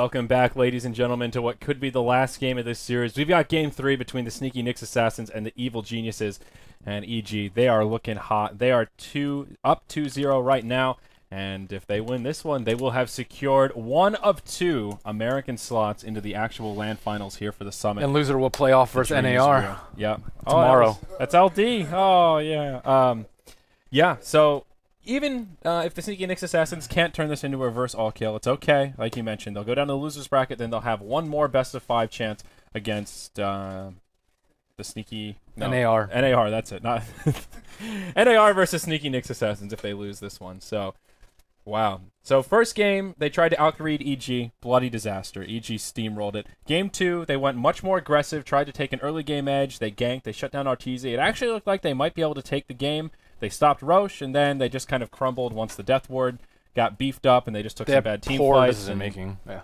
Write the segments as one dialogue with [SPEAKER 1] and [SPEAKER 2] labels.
[SPEAKER 1] Welcome back, ladies and gentlemen, to what could be the last game of this series. We've got Game 3 between the Sneaky Nyx Assassins and the Evil Geniuses. And EG, they are looking hot. They are up 2-0 right now. And if they win this one, they will have secured one of 2 American slots into the actual LAN finals here for the Summit.
[SPEAKER 2] And loser will play off versus NAR.
[SPEAKER 1] Yep.
[SPEAKER 2] Tomorrow.
[SPEAKER 1] Oh, that's LD. Oh, yeah. Yeah, so even if the Sneaky Nyx Assassins can't turn this into a reverse all-kill, it's okay. Like you mentioned, they'll go down to the loser's bracket, then they'll have one more best-of-5 chance against the Sneaky... No,
[SPEAKER 2] NAR.
[SPEAKER 1] NAR, that's it. Not NAR versus Sneaky Nyx Assassins if they lose this one. So, wow. So, first game, they tried to outgreed EG. Bloody disaster. EG steamrolled it. Game 2, they went much more aggressive, tried to take an early game edge. They ganked. They shut down Arteezy. It actually looked like they might be able to take the game. They stopped Roche, and then they just kind of crumbled once the Death Ward got beefed up, and they just took some bad team fights.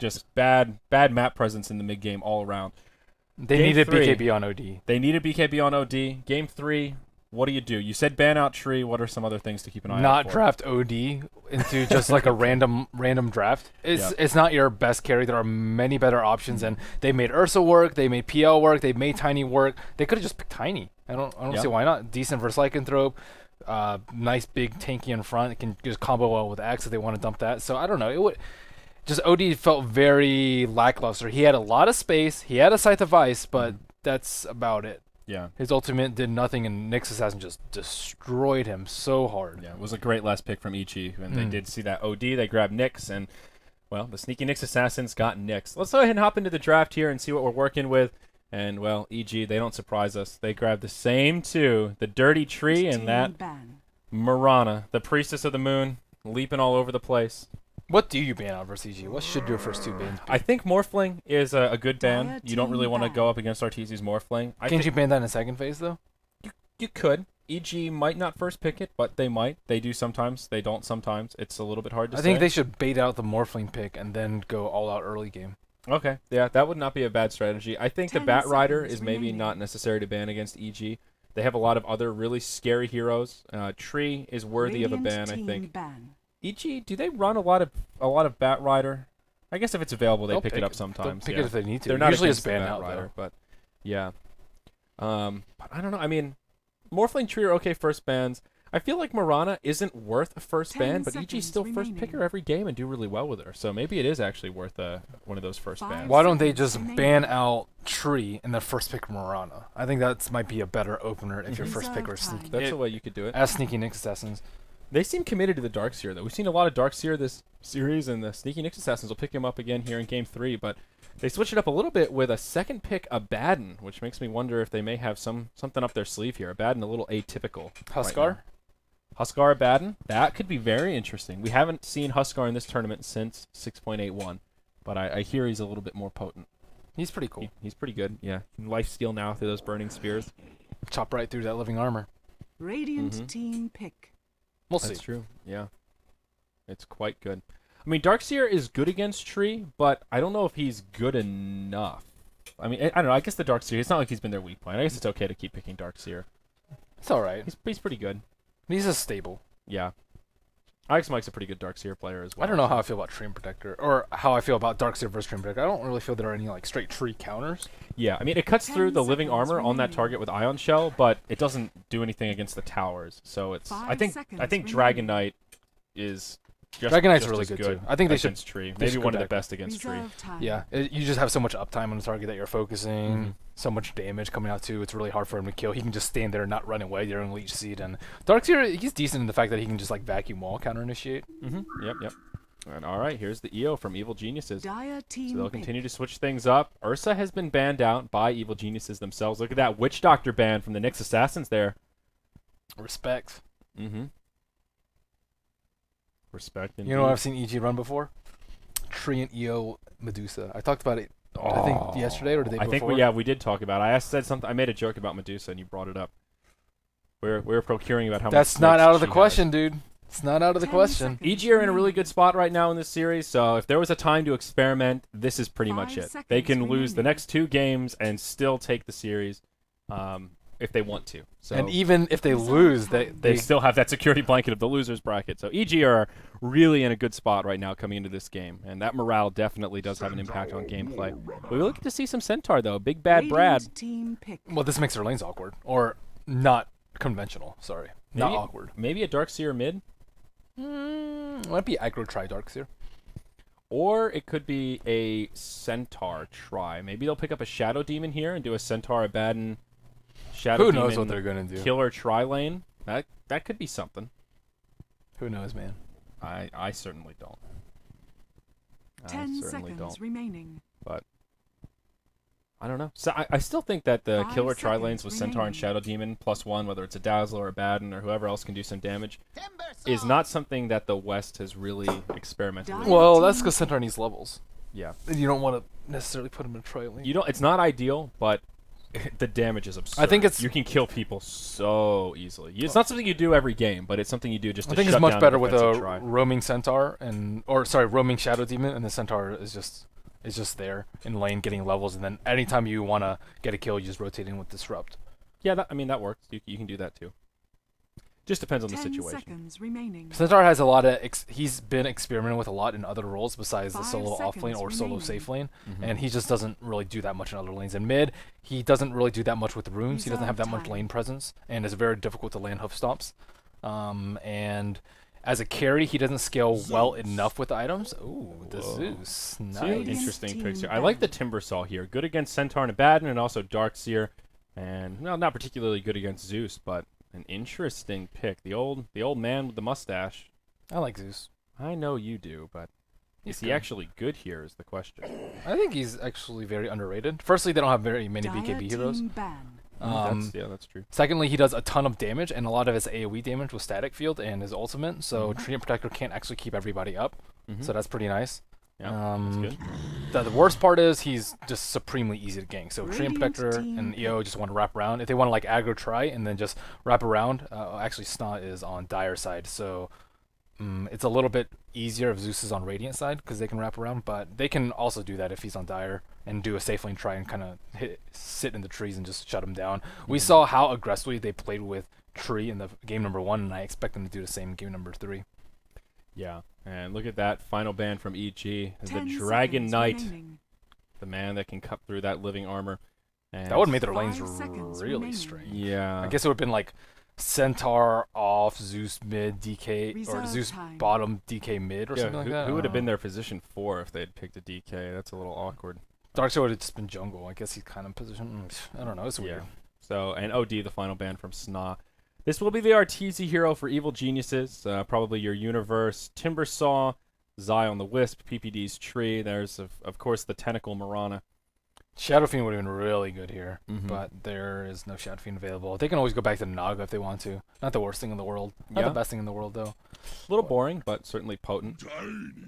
[SPEAKER 1] Just bad map presence in the mid-game all around.
[SPEAKER 2] They needed BKB on OD.
[SPEAKER 1] They needed BKB on OD. Game 3, what do? You said ban out Tree. What are some other things to keep an eye out for?
[SPEAKER 2] Not draft OD into just like a random draft. It's not your best carry. There are many better options, and they made Ursa work. They made PL work. They made Tiny work. They could have just picked Tiny. I don't see why not. Decent versus Lycanthrope. Nice big tanky in front. It can just combo well with X if they want to dump that. So I don't know. It would. Just OD felt very lackluster. He had a lot of space. He had a Scythe of Ice, but that's about it.
[SPEAKER 1] Yeah.
[SPEAKER 2] His ultimate did nothing, and Nyx Assassin just destroyed him so hard.
[SPEAKER 1] Yeah, it was a great last pick from Ichi, and they did see that OD. They grabbed Nyx, and, well, the Sneaky Nyx Assassins got Nyx. Let's go ahead and hop into the draft here and see what we're working with. And, well, EG, they don't surprise us. They grabbed the same 2, the Dirty Tree and that Mirana, the Priestess of the Moon, leaping all over the place.
[SPEAKER 2] What do you ban out versus EG? What should your first 2 bans be?
[SPEAKER 1] I think Morphling is a good ban. You don't really want to go up against Arteezy's Morphling.
[SPEAKER 2] Can't you ban that in the second phase, though?
[SPEAKER 1] You could. EG might not first pick it, but they might. They do sometimes. They don't sometimes. It's a little bit hard to say.
[SPEAKER 2] I think they should bait out the Morphling pick and then go all out early game.
[SPEAKER 1] Okay. Yeah, that would not be a bad strategy. I think the Bat Rider is maybe not necessary to ban against EG. They have a lot of other really scary heroes. Tree is worthy of a ban, I think. EG, do they run a lot of Bat Rider? I guess if it's available, they pick it up sometimes.
[SPEAKER 2] They'll pick it if they need to.
[SPEAKER 1] They're not
[SPEAKER 2] usually
[SPEAKER 1] against
[SPEAKER 2] it's ban
[SPEAKER 1] Bat
[SPEAKER 2] out
[SPEAKER 1] Rider, but yeah. But I don't know. I mean, Morphling, Tree are okay first bans. I feel like Mirana isn't worth a first ban, but EG's still first picker every game and do really well with her. So maybe it is actually worth one of those first bans.
[SPEAKER 2] Why don't they just ban out Tree and then first pick Mirana? I think that might be a better opener if your first picker is Sneaky.
[SPEAKER 1] That's the way you could do it.
[SPEAKER 2] As Sneaky Nyx Assassins.
[SPEAKER 1] They seem committed to the Darkseer, though. We've seen a lot of Darkseer this series, and the Sneaky Nyx Assassins will pick him up again here in Game 3, but they switch it up a little bit with a second pick, Abaddon, which makes me wonder if they may have something up their sleeve here. Abaddon, a little atypical.
[SPEAKER 2] Huskar?
[SPEAKER 1] Right, Huskar Abaddon? That could be very interesting. We haven't seen Huskar in this tournament since 6.81, but I hear he's a little bit more potent.
[SPEAKER 2] He's pretty cool.
[SPEAKER 1] He's pretty good, yeah. Lifesteal now through those burning spears.
[SPEAKER 2] Chop right through that living armor.
[SPEAKER 3] Radiant team pick.
[SPEAKER 2] We'll see.
[SPEAKER 1] That's true, yeah. It's quite good. I mean, Darkseer is good against Tree, but I don't know if he's good enough. I mean, I don't know. I guess the Darkseer, it's not like he's been their weak point. I guess it's okay to keep picking Darkseer.
[SPEAKER 2] It's alright.
[SPEAKER 1] He's pretty good.
[SPEAKER 2] He's a stable.
[SPEAKER 1] Yeah. Alex Mike's a pretty good Darkseer player as well.
[SPEAKER 2] I don't know how I feel about Treant Protector, or how I feel about Darkseer versus Treant Protector. I don't really feel there are any like straight Tree counters.
[SPEAKER 1] Yeah, I mean, it cuts through the living armor on that target with Ion Shell, but it doesn't do anything against the towers. So it's I think Dragon Knight is
[SPEAKER 2] Dragon Knight's really good too. I think they should
[SPEAKER 1] Tree. Maybe one of the best against Tree.
[SPEAKER 2] Yeah, you just have so much uptime on the target that you're focusing. So much damage coming out too. It's really hard for him to kill. He can just stand there and not run away during Leech Seed. And Darkseer, he's decent in the fact that he can just like vacuum wall counter initiate.
[SPEAKER 1] Yep. And all right, here's the EO from Evil Geniuses. So
[SPEAKER 3] Team
[SPEAKER 1] they'll continue to switch things up. Ursa has been banned out by Evil Geniuses themselves. Look at that Witch Doctor ban from the Nyx Assassins there.
[SPEAKER 2] Respect.
[SPEAKER 1] Respect. Indeed.
[SPEAKER 2] You know what I've seen EG run before? Treant EO Medusa. I talked about it. I think yesterday or the day before.
[SPEAKER 1] I think we did talk about it. Said something. I made a joke about Medusa and you brought it up. We were procuring about how much.
[SPEAKER 2] That's not out of the question, dude. It's not out of the question.
[SPEAKER 1] EG are in a really good spot right now in this series, so if there was a time to experiment, this is pretty much it. They can lose the next 2 games and still take the series. if they want to. So
[SPEAKER 2] And even if they lose,
[SPEAKER 1] they still have that security blanket of the losers bracket. So EG are really in a good spot right now coming into this game, and that morale definitely does have an impact on gameplay. We will get to see some Centaur though. Big Bad Brad.
[SPEAKER 3] Radiant team pick.
[SPEAKER 2] Well, this makes their lanes awkward, or not conventional. Sorry, not awkward.
[SPEAKER 1] Maybe a Darkseer mid,
[SPEAKER 2] Might be aggro try Darkseer.
[SPEAKER 1] or it could be a Centaur try. Maybe they'll pick up a Shadow Demon here and do a Centaur Abaddon Shadow
[SPEAKER 2] Who
[SPEAKER 1] Demon
[SPEAKER 2] knows what they're gonna do?
[SPEAKER 1] killer try lane. That could be something.
[SPEAKER 2] Who knows, man?
[SPEAKER 1] I certainly don't.
[SPEAKER 3] 10
[SPEAKER 1] certainly
[SPEAKER 3] seconds
[SPEAKER 1] don't.
[SPEAKER 3] remaining.
[SPEAKER 1] But I don't know. So I still think that the
[SPEAKER 3] 5
[SPEAKER 1] killer tri
[SPEAKER 3] seconds
[SPEAKER 1] lanes with Centaur and
[SPEAKER 3] remaining.
[SPEAKER 1] Shadow Demon +1, whether it's a Dazzler or a Baden or whoever else can do some damage, is not something that the West has really experimented with.
[SPEAKER 2] Well, that's because Centaur needs levels.
[SPEAKER 1] Yeah.
[SPEAKER 2] And you don't want to necessarily put him in a tri lane.
[SPEAKER 1] You don't. It's not ideal, but the damage is absurd.
[SPEAKER 2] I think it's-
[SPEAKER 1] you can kill people so easily. It's not something you do every game, but it's something you do just to
[SPEAKER 2] I think
[SPEAKER 1] shut
[SPEAKER 2] it's much
[SPEAKER 1] down
[SPEAKER 2] better
[SPEAKER 1] an
[SPEAKER 2] with
[SPEAKER 1] offensive
[SPEAKER 2] a
[SPEAKER 1] try.
[SPEAKER 2] roaming Centaur roaming Shadow Demon, and the Centaur is just there in lane getting levels, and then anytime you want to get a kill, you just rotate in with Disrupt.
[SPEAKER 1] Yeah, I mean that works. You can do that too. Just depends on the
[SPEAKER 3] 10
[SPEAKER 1] situation.
[SPEAKER 3] seconds remaining.
[SPEAKER 2] Centaur has a lot of he's been experimenting with a lot in other roles besides the
[SPEAKER 3] 5
[SPEAKER 2] solo off lane
[SPEAKER 3] seconds
[SPEAKER 2] or solo
[SPEAKER 3] remaining.
[SPEAKER 2] safe lane,
[SPEAKER 1] Mm-hmm.
[SPEAKER 2] and he just doesn't really do that much in other lanes. In mid, he doesn't really do that much with runes. He doesn't have that
[SPEAKER 3] Reserve
[SPEAKER 2] much
[SPEAKER 3] time.
[SPEAKER 2] lane presence, and it's very difficult to land hoof stops. And as a carry, he doesn't scale well enough with items. Ooh, the
[SPEAKER 1] Whoa.
[SPEAKER 2] Zeus,
[SPEAKER 1] Two
[SPEAKER 2] nice.
[SPEAKER 1] interesting
[SPEAKER 3] Team
[SPEAKER 1] picks here. I like the
[SPEAKER 3] Baden.
[SPEAKER 1] Timbersaw here. Good against Centaur and Abaddon, and also Darkseer, and well, not particularly good against Zeus, but an interesting pick. The old man with the mustache.
[SPEAKER 2] I like Zeus.
[SPEAKER 1] I know you do, but
[SPEAKER 2] He's
[SPEAKER 1] is he
[SPEAKER 2] good.
[SPEAKER 1] actually good here? Is the question.
[SPEAKER 2] I think he's actually very underrated. Firstly, they don't have very many
[SPEAKER 3] Dire
[SPEAKER 2] BKB heroes.
[SPEAKER 3] team ban.
[SPEAKER 1] That's true.
[SPEAKER 2] Secondly, he does a ton of damage, and a lot of his AoE damage with Static Field and his ultimate, so Treant Protector can't actually keep everybody up, so that's pretty nice.
[SPEAKER 1] Yeah, that's good.
[SPEAKER 2] The worst part is he's just supremely easy to gank. So Treant
[SPEAKER 3] Radiant
[SPEAKER 2] Protector
[SPEAKER 3] team
[SPEAKER 2] and EO just want to wrap around. If they want to like aggro try and then just wrap around, actually SNA is on Dire side, so it's a little bit easier if Zeus is on Radiant side because they can wrap around, but they can also do that if he's on Dire and do a safe lane try and kind of sit in the trees and just shut him down. We saw how aggressively they played with Tree in the game number 1, and I expect them to do the same in game number 3.
[SPEAKER 1] Yeah, and look at that final ban from EG. The
[SPEAKER 3] 10
[SPEAKER 1] Dragon
[SPEAKER 3] seconds
[SPEAKER 1] Knight,
[SPEAKER 3] remaining.
[SPEAKER 1] the man that can cut through that living armor. And
[SPEAKER 2] That would have made their lanes
[SPEAKER 3] 5 seconds
[SPEAKER 2] really
[SPEAKER 3] remaining.
[SPEAKER 2] strange.
[SPEAKER 1] Yeah.
[SPEAKER 2] I guess it would have been like Centaur off, Zeus mid, DK, or
[SPEAKER 3] Reserve
[SPEAKER 2] Zeus
[SPEAKER 3] time.
[SPEAKER 2] bottom, DK mid, or
[SPEAKER 1] Yeah,
[SPEAKER 2] something like that.
[SPEAKER 1] who would have been their position 4 if they'd picked a DK? That's a little awkward.
[SPEAKER 2] Darkseid would have just been jungle. I guess he's kind of positioned. I don't know. It's weird.
[SPEAKER 1] So, and OD, the final ban from SNA. This will be the Arteezy hero for Evil Geniuses. Probably your Universe, Timbersaw, Zion the Wisp, PPD's Tree. There's, of course, the Tentacle Marana.
[SPEAKER 2] Shadow Fiend would have been really good here,
[SPEAKER 1] Mhm.
[SPEAKER 2] but there is no Shadow Fiend available. They can always go back to Naga if they want to. Not the worst thing in the world. Not
[SPEAKER 1] Yeah.
[SPEAKER 2] the best thing in the world, though.
[SPEAKER 1] A little boring, but certainly potent.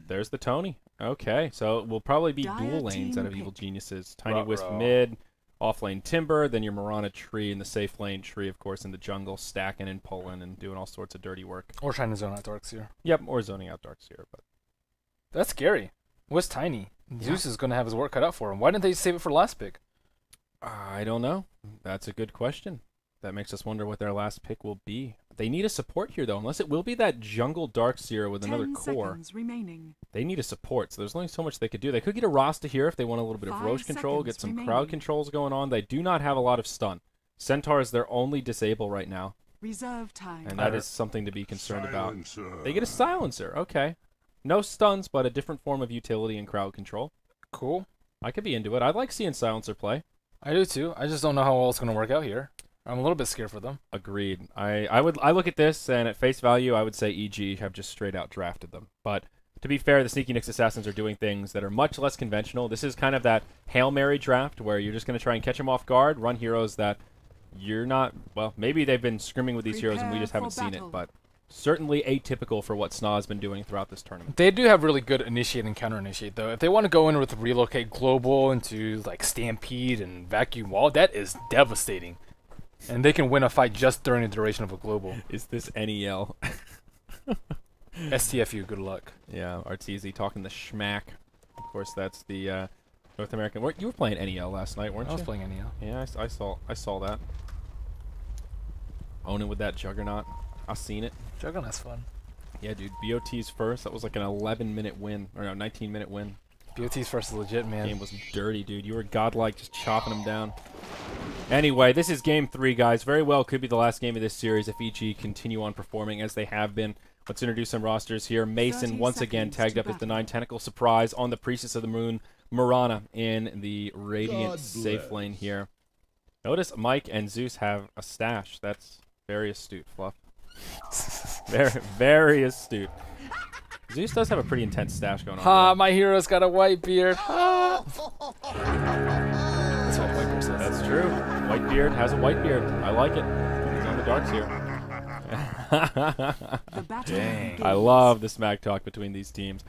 [SPEAKER 1] There's the Tony. Okay, so it will probably be
[SPEAKER 3] Dire
[SPEAKER 1] dual lanes out of
[SPEAKER 3] team
[SPEAKER 1] Evil
[SPEAKER 3] pick.
[SPEAKER 1] Geniuses. Tiny
[SPEAKER 2] Ruh-roh.
[SPEAKER 1] Wisp mid, off lane Timber, then your Marana Tree, and the safe lane Tree, of course, in the jungle, stacking and pulling and doing all sorts of dirty work.
[SPEAKER 2] Or trying to zone out Darkseer.
[SPEAKER 1] Yep, or zoning out Darkseer, but
[SPEAKER 2] That's scary. What's Tiny? Zeus is going to have his work cut out for him. Why didn't they save it for last pick?
[SPEAKER 1] I don't know. That's a good question. That makes us wonder what their last pick will be. They need a support here, though, unless it will be that jungle Darkseer with another
[SPEAKER 3] 10
[SPEAKER 1] core.
[SPEAKER 3] seconds remaining.
[SPEAKER 1] They need a support, so there's only so much they could do. They could get a Rasta here if they want a little bit of
[SPEAKER 3] 5
[SPEAKER 1] Roche control, get
[SPEAKER 3] seconds
[SPEAKER 1] some crowd
[SPEAKER 3] remaining.
[SPEAKER 1] controls going on. They do not have a lot of stun. Centaur is their only disable right now,
[SPEAKER 3] Reserve time.
[SPEAKER 1] and that is something to be concerned about. They get a silencer, okay. No stuns, but a different form of utility and crowd control.
[SPEAKER 2] Cool.
[SPEAKER 1] I could be into it. I like seeing silencer play.
[SPEAKER 2] I do too. I just don't know how well it's going to work out here. I'm a little bit scared for them.
[SPEAKER 1] Agreed. I look at this, and at face value, I would say EG have just straight out drafted them. But to be fair, the Sneaky Nyx Assassins are doing things that are much less conventional. This is kind of that Hail Mary draft where you're just going to try and catch them off guard, run heroes that you're not, well, maybe they've been scrimming with these heroes and we just
[SPEAKER 3] Prepare
[SPEAKER 1] haven't
[SPEAKER 3] for
[SPEAKER 1] seen it,
[SPEAKER 3] battle.
[SPEAKER 1] but certainly atypical for what SNA has been doing throughout this tournament.
[SPEAKER 2] They do have really good initiate and counter initiate though. If they want to go in with relocate global into like Stampede and Vacuum Wall, that is devastating. And they can win a fight just during the duration of a global.
[SPEAKER 1] Is this NEL?
[SPEAKER 2] STFU, good luck.
[SPEAKER 1] Yeah, Arteezy talking the schmack. Of course, that's the North American. You were playing NEL last night, weren't
[SPEAKER 2] I was
[SPEAKER 1] you?
[SPEAKER 2] playing NEL.
[SPEAKER 1] Yeah, I saw that. owning with that Juggernaut. I've seen it.
[SPEAKER 2] Juggernaut's fun.
[SPEAKER 1] Yeah, dude. BOT's first. That was like an 11-minute win. Or no, 19-minute win.
[SPEAKER 2] BOT's first is legit, man.
[SPEAKER 1] Game was dirty, dude. You were godlike, just chopping them down. Anyway, this is game 3, guys. Very well could be the last game of this series if EG continue on performing as they have been. Let's introduce some rosters here. Mason, once again, tagged up as the 9-tentacle surprise on the Priestess of the Moon. Mirana in the Radiant safe lane here. Notice Mike and Zeus have a stash. That's very astute, Fluff. Very, very astute. Zeus does have a pretty intense stash going on.
[SPEAKER 2] Ha, my hero's got a white beard. Ha! That's what Whitebeard says.
[SPEAKER 1] That's true. Whitebeard has a white beard. I like it. He's on the darks here.
[SPEAKER 3] Dang.
[SPEAKER 1] I love the smack talk between these teams.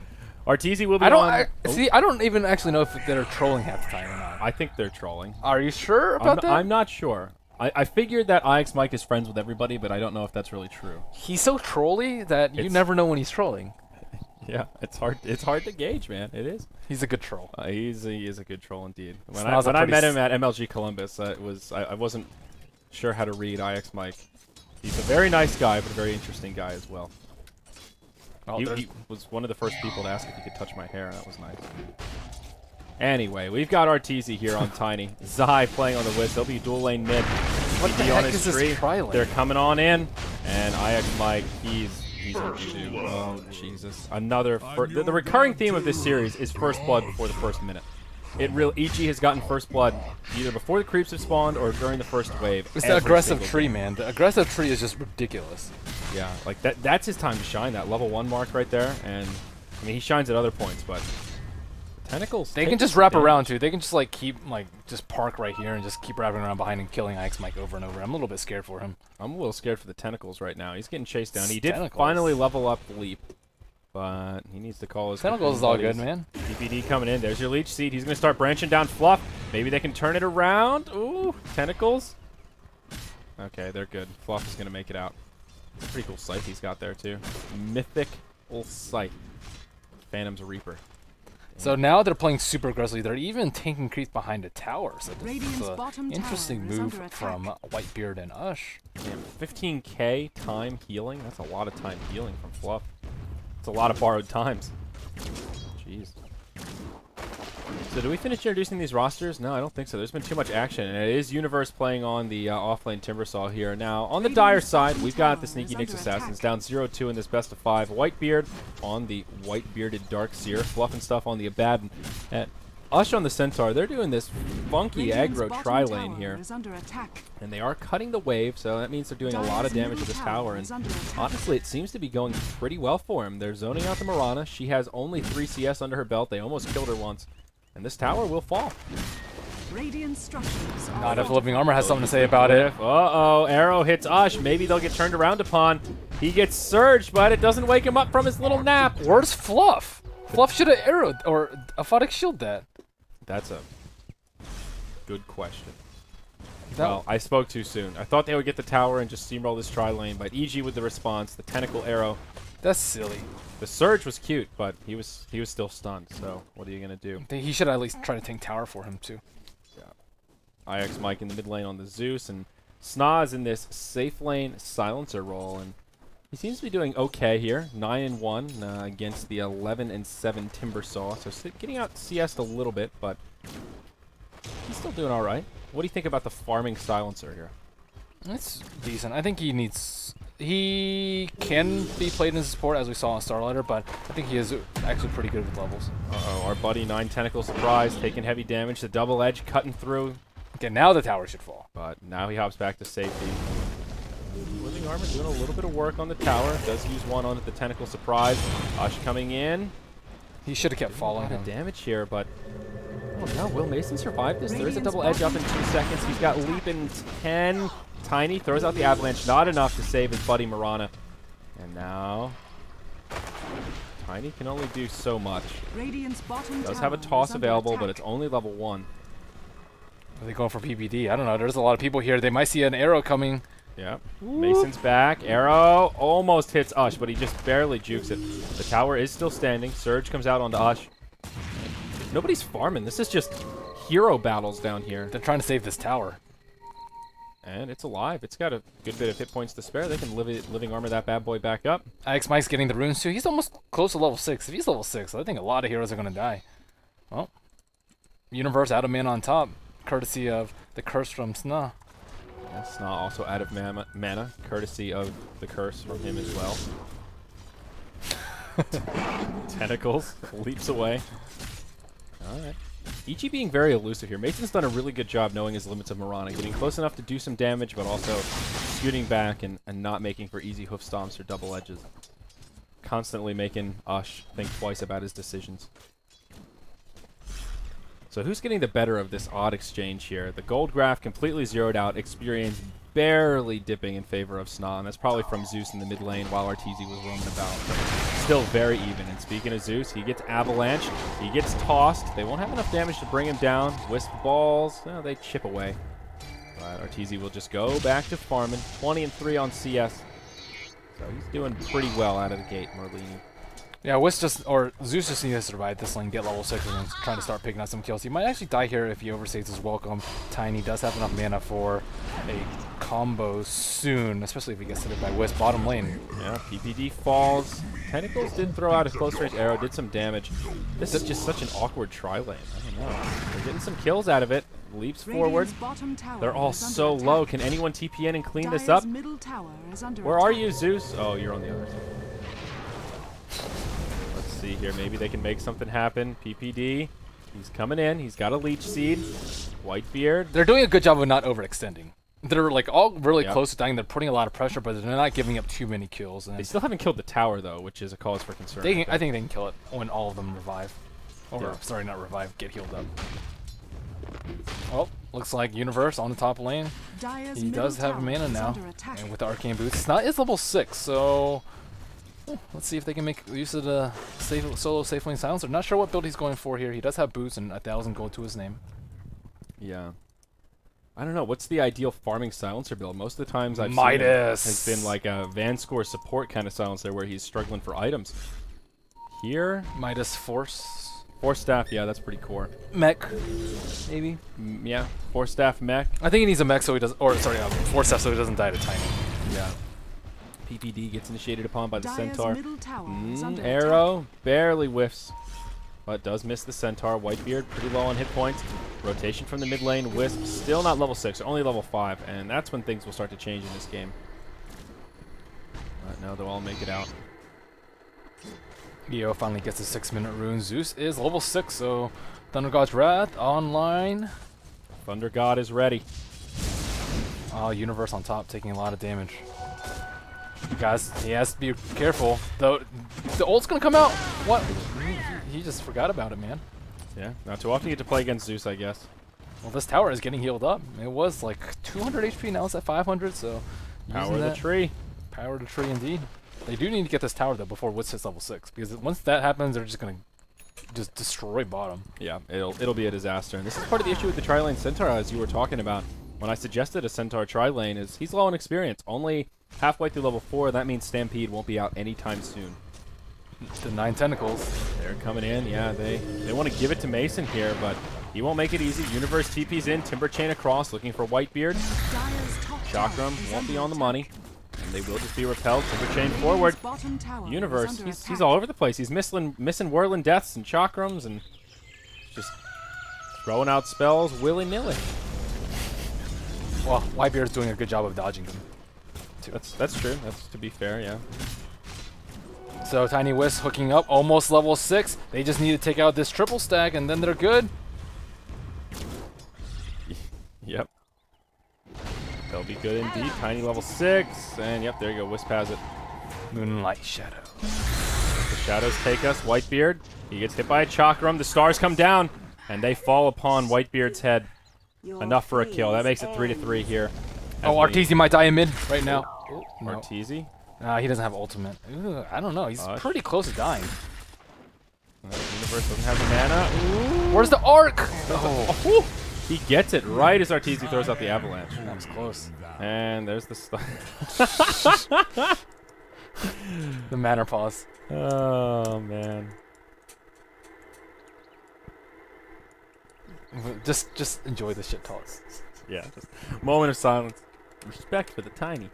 [SPEAKER 1] Arteezy will be on.
[SPEAKER 2] See, I don't even actually know if they're trolling half the time or not.
[SPEAKER 1] I think they're trolling.
[SPEAKER 2] Are you sure about that?
[SPEAKER 1] I'm not sure. I figured that IX Mike is friends with everybody, but I don't know if that's really true.
[SPEAKER 2] He's so trolly that you never know when he's trolling.
[SPEAKER 1] Yeah, it's hard. It's hard to gauge, man. It is.
[SPEAKER 2] He's a good troll.
[SPEAKER 1] He is a good troll indeed. When
[SPEAKER 2] Snow's
[SPEAKER 1] I met him at MLG Columbus, I wasn't sure how to read IX Mike. He's a very nice guy, but a very interesting guy as well.
[SPEAKER 2] Oh,
[SPEAKER 1] he was one of the first people to ask if he could touch my hair. That was nice. Anyway, we've got Arteezy here on Tiny. Zai playing on the Wiz. They'll be dual lane mid.
[SPEAKER 2] What the heck is this tri-lane?
[SPEAKER 1] They're coming on in. And IX Mike, he's into. Oh, Jesus. Another. The recurring theme of this series is first blood before the first minute. EG has gotten first blood either before the creeps have spawned or during the first wave.
[SPEAKER 2] It's the aggressive tree, man. The aggressive tree is just ridiculous.
[SPEAKER 1] Yeah, like that's his time to shine, that level 1 mark right there. And I mean, he shines at other points, but tentacles.
[SPEAKER 2] They can just wrap around too. They can just like keep just park right here and just keep wrapping around behind and killing IX Mike over and over. I'm a little bit scared for him.
[SPEAKER 1] I'm a little scared for the tentacles right now. He's getting chased down. He did finally level up Leap, but he needs to call his
[SPEAKER 2] tentacles is all good, man.
[SPEAKER 1] DPD coming in. There's your leech seed. He's going to start branching down Fluff. Maybe they can turn it around. Ooh, tentacles. Okay, they're good. Fluff is going to make it out. Pretty cool scythe he's got there too. Mythical scythe. Phantom's a Reaper.
[SPEAKER 2] So now they're playing super aggressively. They're even tanking creeps behind a tower. So this is an interesting move from Whitebeard and Ush.
[SPEAKER 1] Yeah, 15k time healing. That's a lot of time healing from Fluff. It's a lot of borrowed times. Jeez. So do we finish introducing these rosters? No, I don't think so. There's been too much action. And it is Universe playing on the offlane Timbersaw here. Now, on the Dire side, we've got the Sneaky Nyx Assassins down 0-2 in this best of 5. Whitebeard on the white-bearded Darkseer. Fluff and stuff on the Abaddon. And Ush on the Centaur. They're doing this funky aggro tri-lane here. And they are cutting the wave, so that means they're doing a lot of damage to this tower. And honestly, it seems to be going pretty well for him. They're zoning out the Mirana. She has only 3 CS under her belt. They almost killed her once. And this tower will fall.
[SPEAKER 2] Not if Living Armor has something to say about it.
[SPEAKER 1] Uh-oh, arrow hits Ush. Maybe they'll get turned around upon. He gets surged, but it doesn't wake him up from his little nap.
[SPEAKER 2] Where's Fluff? Fluff should have arrowed or Aphotic shield that.
[SPEAKER 1] That's a good question. Well, I spoke too soon. I thought they would get the tower and just steamroll this tri-lane, but EG with the response, the tentacle arrow.
[SPEAKER 2] That's silly.
[SPEAKER 1] The surge was cute, but he was still stunned. So what are you gonna do?
[SPEAKER 2] He should at least try to tank tower for him too.
[SPEAKER 1] Yeah. IX Mike in the mid lane on the Zeus, and SNA is in this safe lane silencer role, and he seems to be doing okay here. 9-1 against the 11-7 Timbersaw, so getting out CS'd a little bit, but he's still doing all right. What do you think about the farming silencer here?
[SPEAKER 2] It's decent. I think he can be played in support as we saw on Starlighter, but I think he is actually pretty good with levels.
[SPEAKER 1] Uh-oh, our buddy 9-tentacle surprise, taking heavy damage. The double edge cutting through.
[SPEAKER 2] Okay, now the tower should fall.
[SPEAKER 1] But now he hops back to safety. Living Armor doing a little bit of work on the tower. Does use one on the tentacle surprise. Ush coming in.
[SPEAKER 2] He should have kept following him.
[SPEAKER 1] A lot of damage here, but oh no, will Mason survive this? There is a double edge up in 2 seconds. He's got leap in 10. Tiny throws out the avalanche, not enough to save his buddy Mirana. And now Tiny can only do so much. Does have a toss available, but it's only level 1.
[SPEAKER 2] Are they going for PBD? I don't know. There's a lot of people here. They might see an arrow coming.
[SPEAKER 1] Yeah. Mason's back. Arrow almost hits Ush, but he just barely jukes it. The tower is still standing. Surge comes out onto Ush. Nobody's farming. This is just hero battles down here.
[SPEAKER 2] They're trying to save this tower.
[SPEAKER 1] And it's alive. It's got a good bit of hit points to spare. They can living armor that bad boy back up.
[SPEAKER 2] Ix Mike's getting the runes too. He's almost close to level 6. If he's level 6, I think a lot of heroes are going to die. Well, Universe out of mana on top, courtesy of the curse from SNA.
[SPEAKER 1] Yeah, SNA also out of mana, courtesy of the curse from him as well. Tentacles leaps away. All right. Ichi being very elusive here. Mason's done a really good job knowing his limits of Mirana, getting close enough to do some damage, but also scooting back and not making for easy hoof stomps or double edges. Constantly making Ush think twice about his decisions. So who's getting the better of this odd exchange here? The gold graph completely zeroed out, experience barely dipping in favor of SNA, and that's probably from Zeus in the mid lane while Arteezy was roaming about. But still very even. And speaking of Zeus, he gets avalanche, he gets tossed. They won't have enough damage to bring him down. Wisp balls, they chip away. But Arteezy will just go back to farming. 20-3 on CS. So he's doing pretty well out of the gate, Merlini.
[SPEAKER 2] Yeah, Zeus just needs to survive this lane, get level 6, and then trying to start picking up some kills. He might actually die here if he overstays his welcome. Tiny does have enough mana for a combo soon, especially if he gets hit by Wisp bottom lane.
[SPEAKER 1] Yeah, PPD falls. Tentacles did throw out a close range arrow, did some damage. This is just such an awkward tri-lane. I don't know. They're getting some kills out of it. Leaps forward. They're all so low. Can anyone TP in and clean this up? Where are you, Zeus? Oh, you're on the other side. See here, maybe they can make something happen. PPD, he's coming in. He's got a leech seed. Whitebeard.
[SPEAKER 2] They're doing a good job of not overextending. They're like all really close to dying. They're putting a lot of pressure, but they're not giving up too many kills. And
[SPEAKER 1] they still haven't killed the tower though, which is a cause for concern.
[SPEAKER 2] I think they can kill it when all of them revive. Or sorry, not revive, get healed up. Well, looks like Universe on the top lane. He does have mana now, and with the arcane boots, it's not. It's level 6, so. Let's see if they can make use of the solo safe lane silencer. Not sure what build he's going for here. He does have boots and 1,000 gold to his name.
[SPEAKER 1] Yeah. I don't know. What's the ideal farming silencer build? Most of the times I've
[SPEAKER 2] seen
[SPEAKER 1] it has been like a Vanscore support kind of silencer where he's struggling for items. Here?
[SPEAKER 2] Midas Force.
[SPEAKER 1] Force Staff, yeah, that's pretty core.
[SPEAKER 2] Mech, maybe?
[SPEAKER 1] Yeah, Force Staff mech.
[SPEAKER 2] I think he needs a mech so he does, or sorry, Force Staff so he doesn't die to Tiny.
[SPEAKER 1] Yeah. PPD gets initiated upon by the Centaur. Arrow barely whiffs, but does miss the Centaur. Whitebeard pretty low on hit points. Rotation from the mid lane. Wisp still not level 6, only level 5, and that's when things will start to change in this game. But now they'll all make it out.
[SPEAKER 2] Eo finally gets a 6-minute rune. Zeus is level 6, so Thunder God's Wrath online.
[SPEAKER 1] Thunder God is ready.
[SPEAKER 2] Universe on top taking a lot of damage. Guys, he has to be careful. The ult's gonna come out. What? He just forgot about it, man.
[SPEAKER 1] Yeah, not too often you get to play against Zeus, I guess.
[SPEAKER 2] Well, this tower is getting healed up. It was like 200 HP, now it's at 500, so...
[SPEAKER 1] Power of the tree.
[SPEAKER 2] Power of the tree, indeed. They do need to get this tower, though, before Witz hits level 6, because once that happens, they're just gonna just destroy bottom.
[SPEAKER 1] Yeah, it'll be a disaster. And this is part of the issue with the tri-lane Centaur, as you were talking about. When I suggested a Centaur tri-lane, is he's low on experience. Only halfway through level 4, that means Stampede won't be out anytime soon.
[SPEAKER 2] The 9 tentacles.
[SPEAKER 1] They're coming in, yeah. They want to give it to Mason here, but he won't make it easy. Universe TP's in, Timber Chain across, looking for Whitebeard. Chakram won't be on the money, and they will just be repelled. Timber Chain forward. Universe, he's all over the place. He's missing Whirling Deaths and Chakrams, and just throwing out spells willy-nilly.
[SPEAKER 2] Well, Whitebeard's doing a good job of dodging them.
[SPEAKER 1] That's true. That's to be fair, yeah.
[SPEAKER 2] So Tiny Wisp hooking up, almost level 6. They just need to take out this triple stack, and then they're good.
[SPEAKER 1] Yep. They'll be good indeed. Tiny level 6, and yep, there you go. Wisp has it.
[SPEAKER 2] Moonlight Shadow.
[SPEAKER 1] The shadows take us. Whitebeard, he gets hit by a Chakram. The stars come down, and they fall upon Whitebeard's head. Enough for a kill. That makes it 3-3 here.
[SPEAKER 2] Oh, Arteezy might die in mid right now.
[SPEAKER 1] No. Arteezy?
[SPEAKER 2] He doesn't have ultimate. Ooh, I don't know. He's pretty close to dying.
[SPEAKER 1] Universe doesn't have the mana.
[SPEAKER 2] Ooh. Where's the arc?
[SPEAKER 1] Oh. He gets it right as Arteezy throws out the avalanche.
[SPEAKER 2] That was close.
[SPEAKER 1] And there's the
[SPEAKER 2] the mana pause.
[SPEAKER 1] Oh, man.
[SPEAKER 2] Just enjoy the shit toss.
[SPEAKER 1] Yeah, just moment of silence. Respect for the tiny.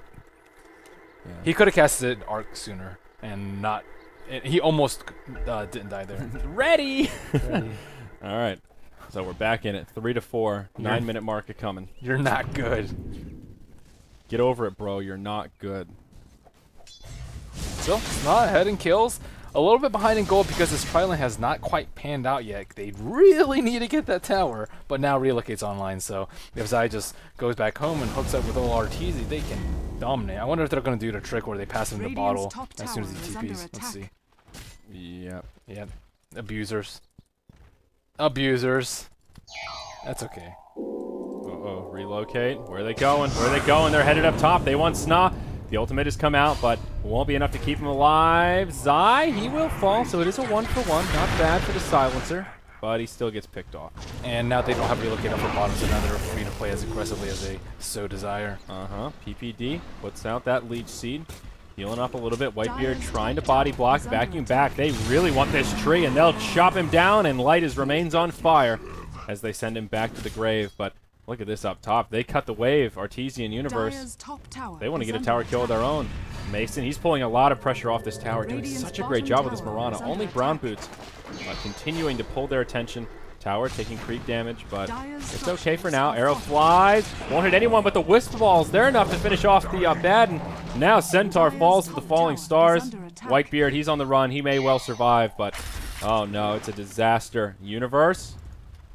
[SPEAKER 1] Yeah.
[SPEAKER 2] He could have casted Arc sooner and not. He almost didn't die there.
[SPEAKER 1] Ready. All right. So we're back in it. 3-4. 9-minute mark coming.
[SPEAKER 2] You're not good.
[SPEAKER 1] Get over it, bro. You're not good.
[SPEAKER 2] Still, SNA ahead in kills. A little bit behind in gold because this tri-lane has not quite panned out yet. They really need to get that tower, but now relocates online. So if Zai just goes back home and hooks up with old RTZ, they can dominate. I wonder if they're going to do the trick where they pass him the bottle as soon as he TPs. Let's see.
[SPEAKER 1] Yep.
[SPEAKER 2] Yep. Abusers. Abusers. That's okay.
[SPEAKER 1] Uh-oh. Relocate. Where are they going? Where are they going? They're headed up top. They want SNA. The ultimate has come out, but won't be enough to keep him alive. Zai, he will fall, so it is a 1-for-1. Not bad for the silencer, but he still gets picked off.
[SPEAKER 2] And now they don't have relocate up for bottom, so now they're free to play as aggressively as they so desire.
[SPEAKER 1] PPD puts out that leech seed. Healing up a little bit. Whitebeard trying to body block, vacuum back. They really want this tree, and they'll chop him down and light his remains on fire as they send him back to the grave. But look at this up top. They cut the wave. Artesian Universe. They want to get a tower kill of their own. Mason, he's pulling a lot of pressure off this tower, doing such a great job with this Mirana. Only Brown Boots continuing to pull their attention. Tower taking creep damage, but it's okay for now. Arrow flies. Won't hit anyone, but the Wisp Balls, they're enough to finish off the bad. And now Centaur falls to the falling stars. Whitebeard, he's on the run. He may well survive, but oh no, it's a disaster. Universe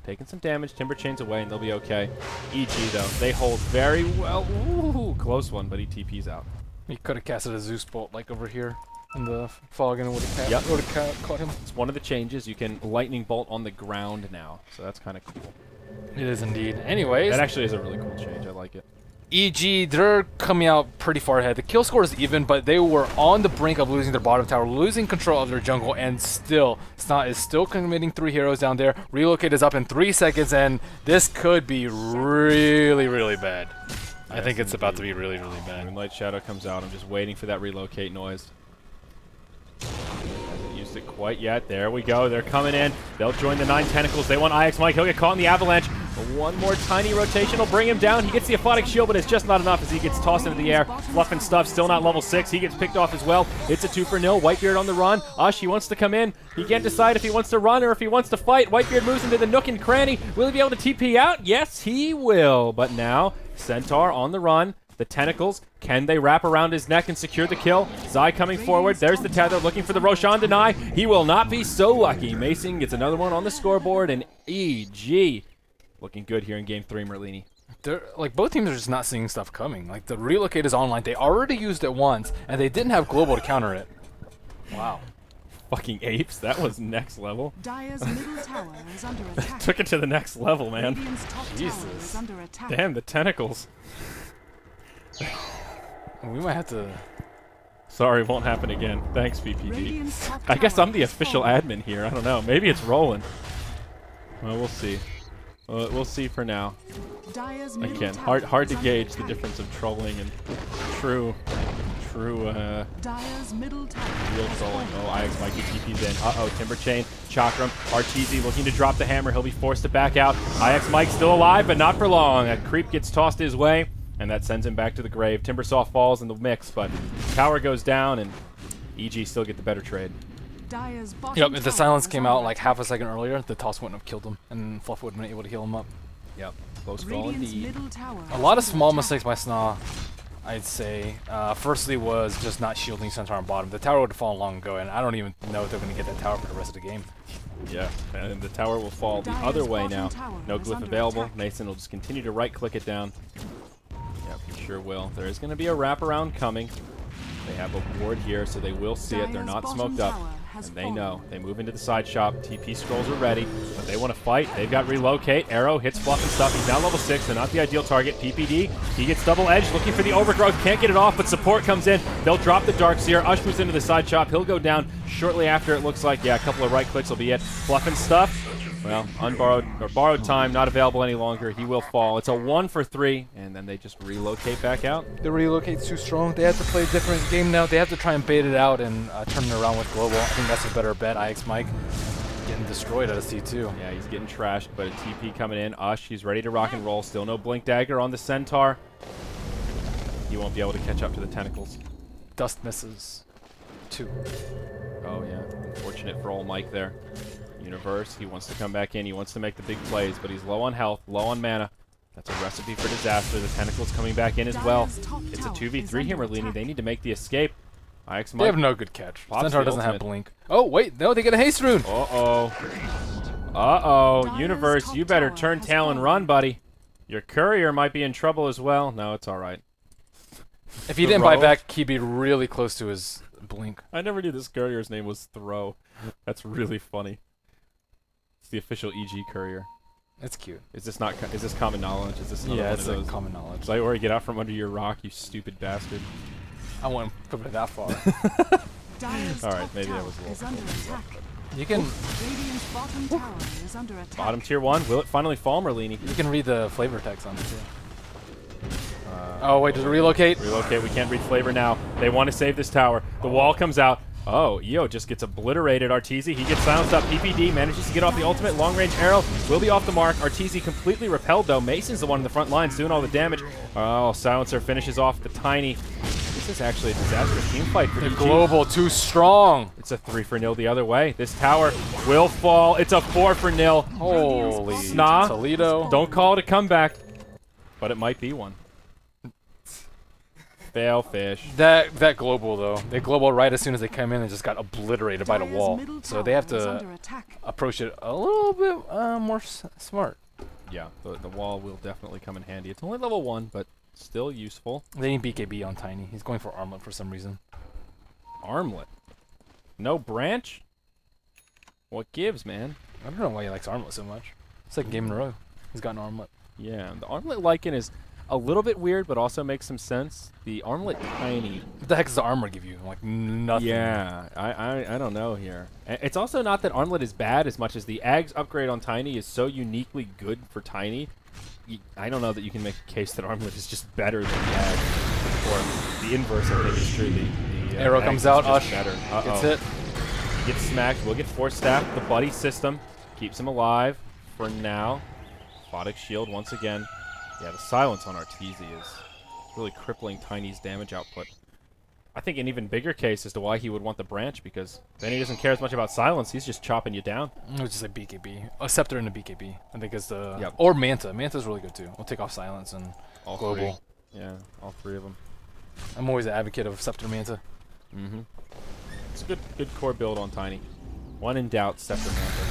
[SPEAKER 1] taking some damage. Timber chains away, and they'll be okay. EG, though, they hold very well. Ooh, close one, but he TP's out.
[SPEAKER 2] He could have casted a Zeus Bolt like over here in the fog and would have caught him.
[SPEAKER 1] It's one of the changes. You can lightning bolt on the ground now, so that's kind of cool.
[SPEAKER 2] It is indeed. Anyways,
[SPEAKER 1] that actually is a really cool change. I like it.
[SPEAKER 2] EG, they're coming out pretty far ahead. The kill score is even, but they were on the brink of losing their bottom tower, losing control of their jungle, and still, SNA is still committing 3 heroes down there. Relocate is up in 3 seconds, and this could be really, really bad. I think it's about to be really, really bad.
[SPEAKER 1] Moonlight Shadow comes out. I'm just waiting for that relocate noise. Hasn't used it quite yet. There we go. They're coming in. They'll join the 9 tentacles. They want IX Mike. He'll get caught in the avalanche. But one more tiny rotation will bring him down. He gets the Aphotic Shield, but it's just not enough as he gets tossed into the air. Fluff and Stuff still not level 6. He gets picked off as well. It's a 2-for-0. Whitebeard on the run. Ush, he wants to come in. He can't decide if he wants to run or if he wants to fight. Whitebeard moves into the nook and cranny. Will he be able to TP out? Yes, he will. But now, Centaur on the run. The tentacles, can they wrap around his neck and secure the kill? Zai coming forward. There's the tether, looking for the Roshan deny. He will not be so lucky. Mason gets another one on the scoreboard, and EG looking good here in Game 3, Merlini.
[SPEAKER 2] They're, like, both teams are just not seeing stuff coming. Like, the relocate is online. They already used it once, and they didn't have global to counter it. Wow.
[SPEAKER 1] Fucking apes. That was next level.
[SPEAKER 3] Dire's middle tower is under attack.
[SPEAKER 1] Took it to the next level, man.
[SPEAKER 3] Jesus. Is under attack.
[SPEAKER 1] Damn, the tentacles.
[SPEAKER 2] We might have to...
[SPEAKER 1] Sorry, won't happen again. Thanks, PPD. I guess I'm the official admin here. I don't know. Maybe it's rolling. Well, we'll see. We'll see for now. Again, hard to gauge the difference of trolling and true real trolling. Oh, IX Mikey TP's in. Uh-oh, Timber Chain, Chakram, RTZ looking to drop the hammer. He'll be forced to back out. IX Mike still alive, but not for long. A creep gets tossed his way, and that sends him back to the grave. Timbersaw falls in the mix, but tower goes down, and EG still get the better trade.
[SPEAKER 2] Yep, if the silence came out like half a second earlier, the toss wouldn't have killed him, and Fluff would have been able to heal him up.
[SPEAKER 1] Yep, close call indeed.
[SPEAKER 2] A lot of small mistakes by SNA, I'd say. Firstly was just not shielding Centaur on bottom. The tower would have fallen long ago, and I don't even know if they're going to get that tower for the rest of the game.
[SPEAKER 1] Yeah, and the tower will fall the other way now. No glyph available. Mason will just continue to right-click it down. Yep, he sure will. There is going to be a wraparound coming. They have a ward here, so they will see it. They're not smoked up, and they know. They move into the side shop. TP scrolls are ready, but they want to fight. They've got relocate. Arrow hits Fluff and Stuff. He's now level 6, so not the ideal target. PPD, he gets double edge, looking for the overgrowth. Can't get it off, but support comes in. They'll drop the Darkseer. Ush moves into the side shop. He'll go down shortly after. It looks like, yeah, a couple of right clicks will be it. Fluff and Stuff. Well, unborrowed or borrowed time, not available any longer. He will fall. It's a 1-for-3, and then they just relocate back out.
[SPEAKER 2] The relocate's too strong. They have to play a different game now. They have to try and bait it out and turn it around with global. I think that's a better bet. IX Mike getting destroyed out of C2.
[SPEAKER 1] Yeah, he's getting trashed, but a TP coming in. Ush, he's ready to rock and roll. Still no Blink Dagger on the Centaur. he won't be able to catch up to the tentacles.
[SPEAKER 2] Dust misses. 2.
[SPEAKER 1] Oh, yeah. Unfortunate for old Mike there. Universe, he wants to come back in. He wants to make the big plays, but he's low on health, low on mana. That's a recipe for disaster. The tentacles coming back in as well. It's a 2v3 here, Merlini. They need to make the escape. IX
[SPEAKER 2] They have no good catch. Centaur doesn't have Blink. Oh, wait. No, they get a Haste Rune.
[SPEAKER 1] Uh-oh. Uh-oh. Universe, you better turn tail and run, buddy. Your courier might be in trouble as well. No, it's all right.
[SPEAKER 2] If he didn't buy back, he'd be really close to his Blink.
[SPEAKER 1] I never knew this courier's name was Throw. That's really funny. It's the official EG courier.
[SPEAKER 2] That's cute.
[SPEAKER 1] Is this not? Is this common knowledge? Is this another one
[SPEAKER 2] it's
[SPEAKER 1] of those?
[SPEAKER 2] common knowledge.
[SPEAKER 1] Like, or get out from under your rock, you stupid bastard.
[SPEAKER 2] I wouldn't put it that far.
[SPEAKER 1] Alright, maybe that was a little.
[SPEAKER 2] You can.
[SPEAKER 3] Bottom tower is under attack.
[SPEAKER 1] Bottom tier 1. Will it finally fall, Merlini?
[SPEAKER 2] You can read the flavor text on it too. Oh wait, does it relocate?
[SPEAKER 1] Relocate. We can't read flavor now. They want to save this tower. The wall comes out. Oh, Io just gets obliterated. Arteezy, he gets silenced up. PPD manages to get off the ultimate. Long-range arrow will be off the mark. Arteezy completely repelled, though. Mason's the one in the front lines doing all the damage. Oh, Silencer finishes off the Tiny. This is actually a disastrous team fight for
[SPEAKER 2] The
[SPEAKER 1] EG.
[SPEAKER 2] global too strong.
[SPEAKER 1] It's a 3-0 the other way. This tower will fall. It's a 4-0.
[SPEAKER 2] Holy
[SPEAKER 1] SNA.
[SPEAKER 2] Toledo.
[SPEAKER 1] Don't call it a comeback, but it might be one. Fail fish.
[SPEAKER 2] That global though, they global right as soon as they come in and just got obliterated by the wall. So they have to approach it a little bit more smart.
[SPEAKER 1] Yeah, the wall will definitely come in handy. It's only level 1, but still useful.
[SPEAKER 2] They need BKB on Tiny. He's going for Armlet for some reason.
[SPEAKER 1] Armlet. No branch? What gives, man?
[SPEAKER 2] I don't know why he likes Armlet so much. Second game in a row, he's got an Armlet.
[SPEAKER 1] Yeah, the Armlet Lycan is a little bit weird, but also makes some sense. The Armlet Tiny.
[SPEAKER 2] What the heck does the armor give you? Like nothing.
[SPEAKER 1] Yeah, I don't know here. It's also not that Armlet is bad as much as the Ags upgrade on Tiny is so uniquely good for Tiny. I don't know that you can make a case that Armlet is just better than the Ags. Or the inverse, I think, is true. The
[SPEAKER 2] Arrow
[SPEAKER 1] Ags
[SPEAKER 2] comes out,
[SPEAKER 1] is just
[SPEAKER 2] Ush
[SPEAKER 1] better.
[SPEAKER 2] gets hit.
[SPEAKER 1] He gets smacked. We'll get Force Staff. The buddy system keeps him alive for now. Photic Shield once again. Yeah, the silence on Arteezy is really crippling Tiny's damage output. I think an even bigger case as to why he would want the branch, because then he doesn't care as much about silence. He's just chopping you down.
[SPEAKER 2] It was just a BKB. A Scepter and a BKB. I think is the...
[SPEAKER 1] Yep.
[SPEAKER 2] Or Manta. Manta's really good too. We'll take off silence and
[SPEAKER 1] All
[SPEAKER 2] global.
[SPEAKER 1] 3. Yeah, all 3 of them.
[SPEAKER 2] I'm always an advocate of Scepter Manta.
[SPEAKER 1] Mm-hmm. It's a good core build on Tiny. One in doubt, Scepter Manta.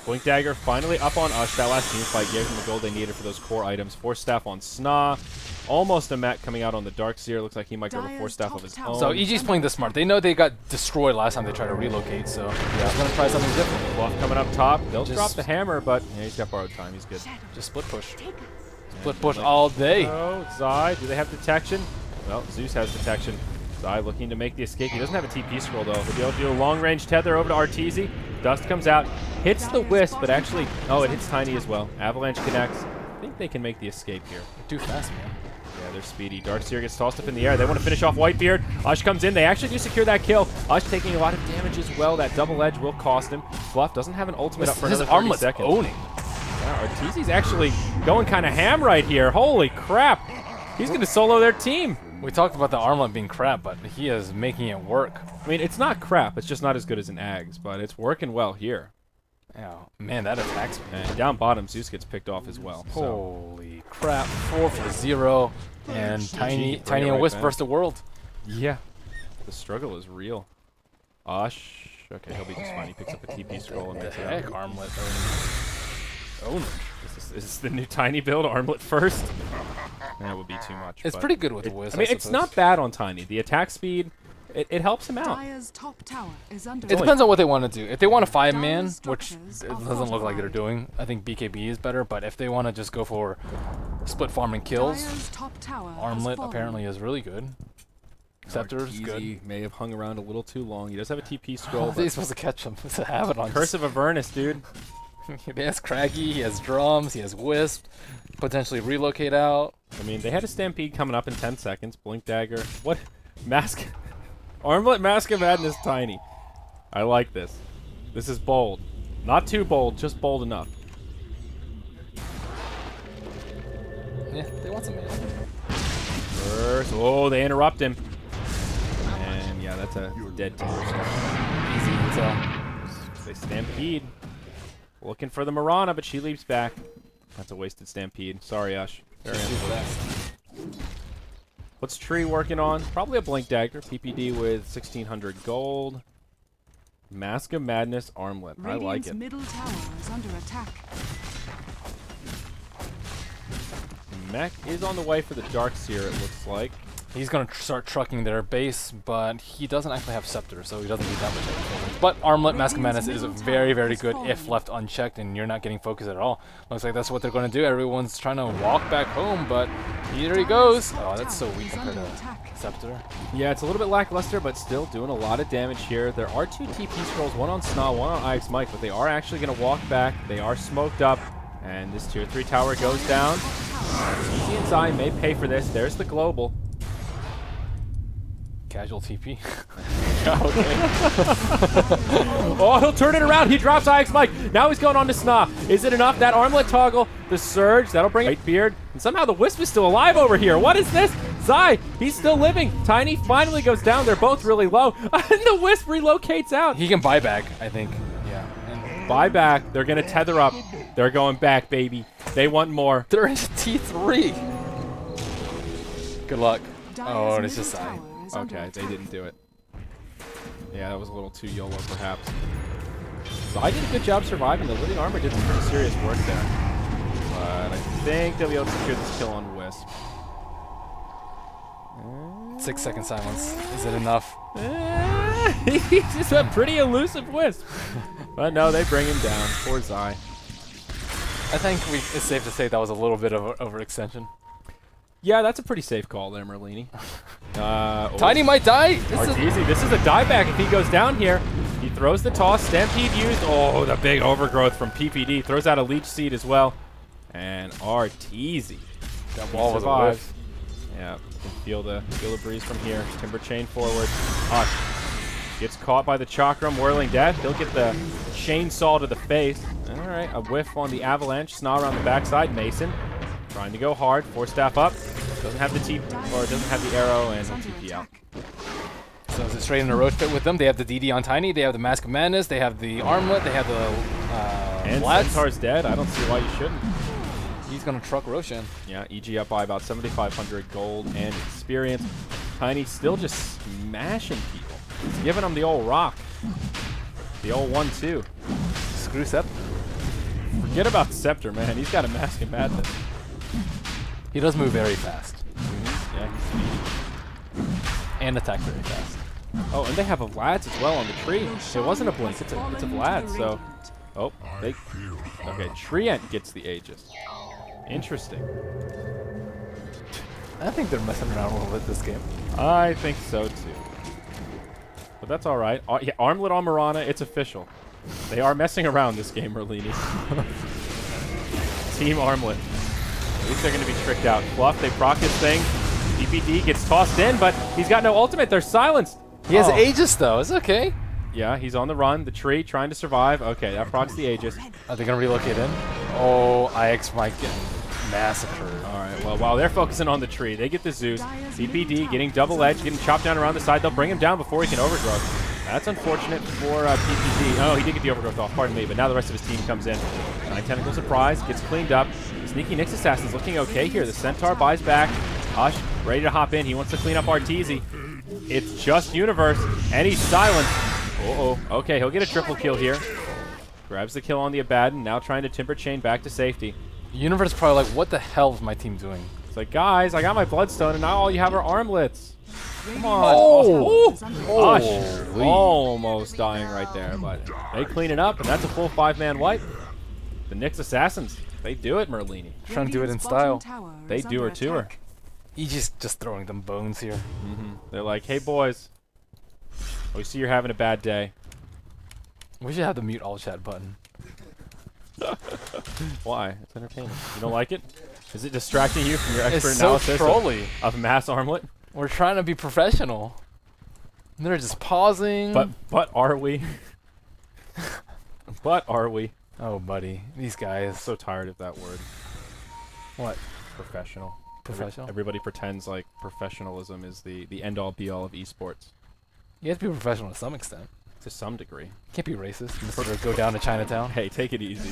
[SPEAKER 1] Blink Dagger finally up on Ush. That last team fight gave them the gold they needed for those core items. Force Staff on SNA. Almost a Matt coming out on the Darkseer. Looks like he might go to Force Staff of his own.
[SPEAKER 2] So EG's playing this smart. They know they got destroyed last time they tried to relocate, so they're just going to try something different.
[SPEAKER 1] Bluff coming up top. They'll drop the hammer, but yeah, he's got borrowed time. He's good.
[SPEAKER 2] Just split push. Split push all day.
[SPEAKER 1] Oh, Zai. Do they have detection? Well, Zeus has detection. Zai looking to make the escape. He doesn't have a TP scroll, though. He'll be able to do a long-range tether over to Arteezy. Dust comes out. Hits the Wisp, but actually... Oh, it hits Tiny as well. Avalanche connects. I think they can make the escape here.
[SPEAKER 2] Too fast, man.
[SPEAKER 1] Yeah, they're speedy. Darkseer gets tossed up in the air. They want to finish off Whitebeard. Ush comes in. They actually do secure that kill. Ush taking a lot of damage as well. That double edge will cost him. Fluff doesn't have an ultimate up for another 30 seconds.
[SPEAKER 2] Owning.
[SPEAKER 1] Yeah, Arteezy's actually going kind of ham right here. Holy crap. He's going to solo their team.
[SPEAKER 2] We talked about the Armlet being crap, but he is making it work.
[SPEAKER 1] I mean, it's not crap. It's just not as good as an Ags, but it's working well here.
[SPEAKER 2] Oh, man, that attacks me.
[SPEAKER 1] And down bottom, Zeus gets picked off as well. So.
[SPEAKER 2] Holy crap. 4 for 0. And Tiny and Wisp versus the world.
[SPEAKER 1] Yeah. The struggle is real. Ush. Okay, he'll be just fine. He picks up a TP scroll and makes it out.
[SPEAKER 2] Armlet
[SPEAKER 1] owning. Is this the new Tiny build? Armlet first? That would be too much.
[SPEAKER 2] It's pretty good with the Wisp.
[SPEAKER 1] I mean, it's not bad on Tiny. The attack speed, it helps him out.
[SPEAKER 2] It depends on what they want to do. If they want a 5-man, which it doesn't look like they're doing, I think BKB is better. But if they want to just go for split farm and kills, Armlet apparently is really good. Scepter's good.
[SPEAKER 1] May have hung around a little too long. He does have a TP scroll.
[SPEAKER 2] How are they supposed to catch him? To have it on
[SPEAKER 1] Curse of Avernus, dude.
[SPEAKER 2] He has Craggy, he has Drums, he has Wisp, potentially relocate out.
[SPEAKER 1] I mean, they had a Stampede coming up in 10 seconds. Blink Dagger. What? Mask. Armlet Mask of Madness Tiny. I like this. This is bold. Not too bold, just bold enough.
[SPEAKER 2] Yeah, they want some mana.
[SPEAKER 1] first. Oh, they interrupt him. And yeah, that's a dead tinder.
[SPEAKER 2] Easy intel.
[SPEAKER 1] They stampede. Looking for the Mirana, but she leaps back. That's a wasted stampede. Sorry, Ush. Very unfortunate. What's Tree working on? Probably a Blink Dagger. PPD with 1,600 gold. Mask of Madness Armlet. I like it.
[SPEAKER 3] Middle tower is under attack.
[SPEAKER 1] Mech is on the way for the Dark Seer, it looks like.
[SPEAKER 2] He's going to start trucking their base, but he doesn't actually have Scepter, so he doesn't need that much extra. But Armlet Mask of Madness is very, very good if left unchecked and you're not getting focused at all. Looks like that's what they're going to do. Everyone's trying to walk back home, but here he goes. Oh, that's so weak compared to Scepter.
[SPEAKER 1] Yeah, it's a little bit lackluster, but still doing a lot of damage here. There are 2 TP scrolls, one on SNA, one on IX Mike, but they are actually going to walk back. They are smoked up, and this tier 3 tower goes down. Easy and Zai may pay for this. There's the global.
[SPEAKER 2] Casual TP.
[SPEAKER 1] Oh, he'll turn it around. He drops IX Mike. Now he's going on to SNA. Is it enough? That armlet toggle, the surge, that'll bring Whitebeard. And somehow the Wisp is still alive over here. What is this? Zai, he's still living. Tiny finally goes down. They're both really low. And the Wisp relocates out.
[SPEAKER 2] He can buy back, I think. Yeah.
[SPEAKER 1] And buy back. They're going to tether up. They're going back, baby. They want more.
[SPEAKER 2] They're in T3. Good luck. Oh, and it's just Zai.
[SPEAKER 1] Okay, they didn't do it. Yeah, that was a little too YOLO, perhaps. So I did a good job surviving. The living armor did some pretty serious work there. But I think they'll be able to secure this kill on Wisp.
[SPEAKER 2] 6-second silence. Is it enough?
[SPEAKER 1] He's just a pretty elusive Wisp. But no, they bring him down. Poor Zai.
[SPEAKER 2] I think it's safe to say that was a little bit of an overextension.
[SPEAKER 1] Yeah, that's a pretty safe call there, Merlini.
[SPEAKER 2] Tiny might die.
[SPEAKER 1] This is a dieback if he goes down here. He throws the toss. Stampede used. Oh, the big overgrowth from PPD. Throws out a Leech Seed as well. And Arteezy.
[SPEAKER 2] That wall was a whiff.
[SPEAKER 1] Yeah, you can feel the breeze from here. Timber chain forward. Ush gets caught by the Chakram, whirling death. He'll get the chainsaw to the face. All right, a whiff on the Avalanche. SNA around the backside. Mason trying to go hard. 4-staff up. Doesn't have the doesn't have the arrow, and TP out.
[SPEAKER 2] So is it straight in a roach pit with them? They have the DD on Tiny. They have the Mask of Madness. They have the Armlet. They have the
[SPEAKER 1] and
[SPEAKER 2] Vlads.
[SPEAKER 1] Centaur's dead. I don't see why you shouldn't.
[SPEAKER 2] He's gonna truck Roshan.
[SPEAKER 1] Yeah, EG up by about 7,500 gold and experience. Tiny still just smashing people. He's giving them the old rock. The old 1-2.
[SPEAKER 2] Screw Scepter.
[SPEAKER 1] Forget about Scepter, man. He's got a Mask of Madness.
[SPEAKER 2] He does move very fast.
[SPEAKER 1] Yeah, he's speedy.
[SPEAKER 2] And attack very fast.
[SPEAKER 1] Oh, and they have a Vlad's as well on the tree. It wasn't a Blink, it's a Vlad, so... Oh, okay, Treant gets the Aegis. Interesting.
[SPEAKER 2] I think they're messing around a little bit this game.
[SPEAKER 1] I think so, too. But that's alright. Yeah, Armlet on Mirana, it's official. They are messing around this game, Merlini. Team Armlet. At least they're going to be tricked out. Fluff, they proc his thing. DPD gets tossed in, but he's got no ultimate. They're silenced.
[SPEAKER 2] He has Aegis, though. It's okay.
[SPEAKER 1] Yeah, he's on the run. The tree, trying to survive. Okay, that procs the Aegis.
[SPEAKER 2] Are they going to relocate in? Oh, IX might get massacred.
[SPEAKER 1] All right, well, while they're focusing on the tree, they get the Zeus. DPD getting double edge, getting chopped down around the side. They'll bring him down before he can overgrowth. That's unfortunate for PPD. Oh, he did get the overgrowth off, pardon me, but now the rest of his team comes in. 9 Tentacle Surprise, gets cleaned up. Sneaky Nyx Assassin's looking okay here. The Centaur buys back. Ush, ready to hop in. He wants to clean up Arteezy. It's just Universe, and he's silenced. Uh-oh. Okay, he'll get a triple kill here. Grabs the kill on the Abaddon, now trying to Timber Chain back to safety.
[SPEAKER 2] Universe is probably like, what the hell is my team doing?
[SPEAKER 1] It's like, guys, I got my Bloodstone, and now all you have are armlets. Come on.
[SPEAKER 2] Oh!
[SPEAKER 1] Ush, almost dying right there, but they clean it up, and that's a full 5-man wipe. The Nyx Assassins, they do it, Merlini.
[SPEAKER 2] Trying to do it in style.
[SPEAKER 1] They do her to her.
[SPEAKER 2] He's just throwing them bones here.
[SPEAKER 1] They're like, hey, boys, we see you're having a bad day.
[SPEAKER 2] We should have the mute all chat button.
[SPEAKER 1] Why? It's entertaining. You don't like it? Is it distracting you from your expert
[SPEAKER 2] It's so
[SPEAKER 1] analysis
[SPEAKER 2] trolly.
[SPEAKER 1] of mass armlet?
[SPEAKER 2] We're trying to be professional. And they're just pausing.
[SPEAKER 1] But are we? But are we?
[SPEAKER 2] Oh, buddy. These guys.
[SPEAKER 1] So tired of that word.
[SPEAKER 2] What?
[SPEAKER 1] Professional.
[SPEAKER 2] Professional.
[SPEAKER 1] Everybody pretends like professionalism is the end-all be-all of esports.
[SPEAKER 2] You have to be professional to some extent.
[SPEAKER 1] To some degree.
[SPEAKER 2] Can't be racist and sort of go down to Chinatown.
[SPEAKER 1] Hey, take it easy.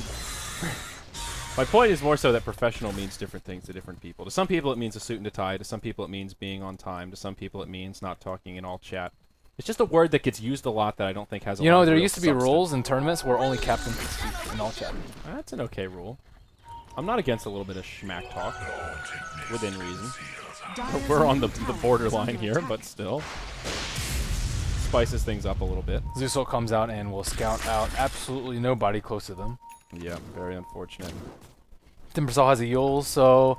[SPEAKER 1] My point is more so that professional means different things to different people. To some people it means a suit and a tie. To some people it means being on time. To some people it means not talking in all chat. It's just a word that gets used a lot that I don't think has a lot of
[SPEAKER 2] there
[SPEAKER 1] real
[SPEAKER 2] used to be
[SPEAKER 1] substance.
[SPEAKER 2] rules in tournaments where only captains could speak in all chat.
[SPEAKER 1] That's an okay rule. I'm not against a little bit of schmack talk. Within reason. We're on the borderline here, but still. Spices things up a little bit.
[SPEAKER 2] Zuso comes out and will scout out absolutely nobody close to them.
[SPEAKER 1] Yeah, very unfortunate.
[SPEAKER 2] Timbersol has a Yule, so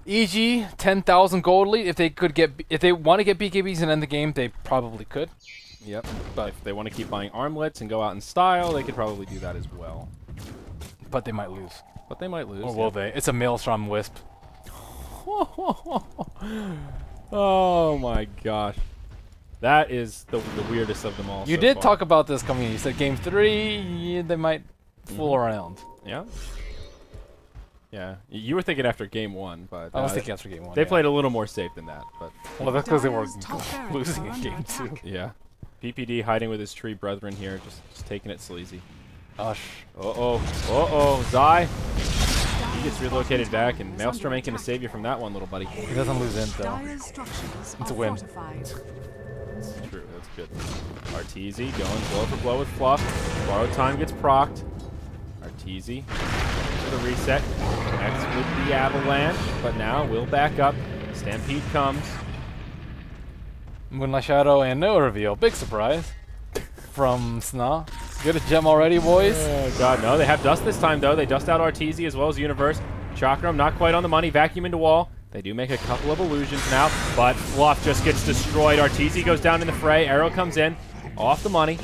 [SPEAKER 2] EG 10,000 gold lead. If they want to get BKBs and end the game, they probably could.
[SPEAKER 1] Yep. But if they want to keep buying armlets and go out in style, they could probably do that as well.
[SPEAKER 2] But they might lose.
[SPEAKER 1] But they might lose.
[SPEAKER 2] Or will they? It's a Maelstrom Wisp.
[SPEAKER 1] Oh my gosh. That is the weirdest of them all.
[SPEAKER 2] You
[SPEAKER 1] so
[SPEAKER 2] did
[SPEAKER 1] far.
[SPEAKER 2] talk about this coming in. You said game 3, they might fool around.
[SPEAKER 1] Yeah. Yeah. You were thinking after game 1, but
[SPEAKER 2] I was thinking after game 1.
[SPEAKER 1] they played a little more safe than that. But
[SPEAKER 2] well, that's because they were
[SPEAKER 3] Dyer's top barracks
[SPEAKER 2] losing
[SPEAKER 3] are
[SPEAKER 2] in game
[SPEAKER 3] under
[SPEAKER 2] 2.
[SPEAKER 3] attack.
[SPEAKER 1] yeah. PPD hiding with his tree brethren here, just taking it sleazy.
[SPEAKER 2] Ush.
[SPEAKER 1] Zai. He gets relocated back, and Maelstrom ain't gonna save you from that one, little buddy.
[SPEAKER 2] He doesn't lose in, though.
[SPEAKER 3] Dyer's structures
[SPEAKER 2] It's a
[SPEAKER 3] are
[SPEAKER 2] win.
[SPEAKER 3] fortified.
[SPEAKER 1] That's true, that's good. Arteezy going blow for blow with Fluff. Borrowed time gets procced. Arteezy to the reset. Connects with the Avalanche, but now will back up. Stampede comes.
[SPEAKER 2] Moonlight Shadow and no reveal. Big surprise from SNA. Get a gem already, boys.
[SPEAKER 1] Oh god, no, they have dust this time though. They dust out Arteezy as well as Universe. Chakram not quite on the money, vacuum into wall. They do make a couple of illusions now, but Fluff just gets destroyed. Arteezy goes down in the fray. Arrow comes in, off the money.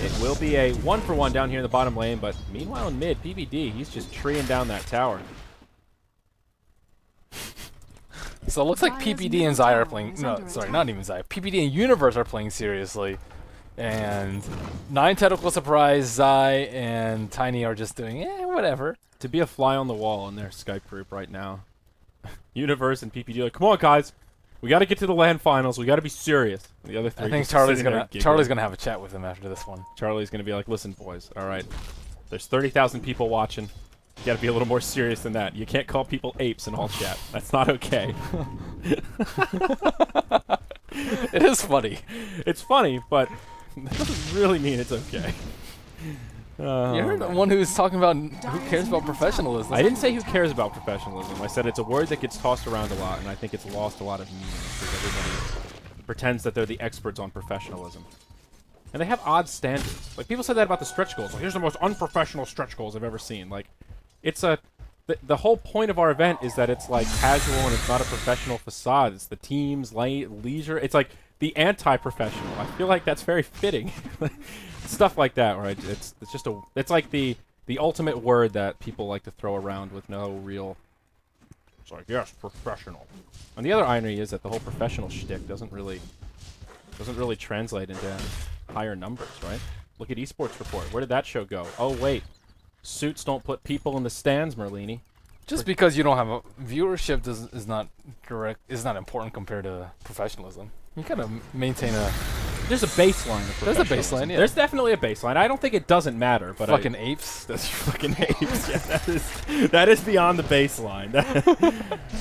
[SPEAKER 1] It will be a 1-for-1 down here in the bottom lane, but meanwhile in mid, PBD, he's just treeing down that tower.
[SPEAKER 2] So it looks like PPD and Zai are playing. No, sorry, not even Zai. PPD and Universe are playing seriously. And 9 Tentacle Surprise, Zai and Tiny are just doing, whatever.
[SPEAKER 1] To be a fly on the wall in their Skype group right now. Universe and PPD like, come on guys, we got to get to the LAN finals. We got to be serious. The other three
[SPEAKER 2] I think
[SPEAKER 1] just
[SPEAKER 2] Charlie's
[SPEAKER 1] sitting there
[SPEAKER 2] gonna
[SPEAKER 1] giggling.
[SPEAKER 2] have a chat with him after this one.
[SPEAKER 1] Charlie's gonna be like, listen boys, all right, there's 30,000 people watching. You got to be a little more serious than that. You can't call people apes in all chat. That's not okay.
[SPEAKER 2] It is funny.
[SPEAKER 1] It's funny, but that doesn't really mean it's okay.
[SPEAKER 2] You heard the one who's talking about who cares about professionalism.
[SPEAKER 1] I didn't say who cares about professionalism. I said it's a word that gets tossed around a lot, and I think it's lost a lot of meaning because everybody pretends that they're the experts on professionalism. And they have odd standards. Like, people said that about the stretch goals. Like, here's the most unprofessional stretch goals I've ever seen. Like, it's a... The whole point of our event is that it's, like, casual and it's not a professional facade. It's the team's leisure. It's, like, the anti-professional. I feel like that's very fitting. Stuff like that, right? It's just a... It's like the ultimate word that people like to throw around with no real... It's like, yes, professional. And the other irony is that the whole professional shtick doesn't really translate into higher numbers, right? Look at Esports Report. Where did that show go? Oh, wait. Suits don't put people in the stands, Merlini.
[SPEAKER 2] Just because you don't have a viewership is not important compared to professionalism. You gotta maintain a...
[SPEAKER 1] There's a baseline of
[SPEAKER 2] There's a
[SPEAKER 1] professionalism.
[SPEAKER 2] baseline, yeah.
[SPEAKER 1] There's definitely a baseline. I don't think it doesn't matter, but
[SPEAKER 2] fucking apes.
[SPEAKER 1] That's fucking apes. Yeah, that is beyond the baseline.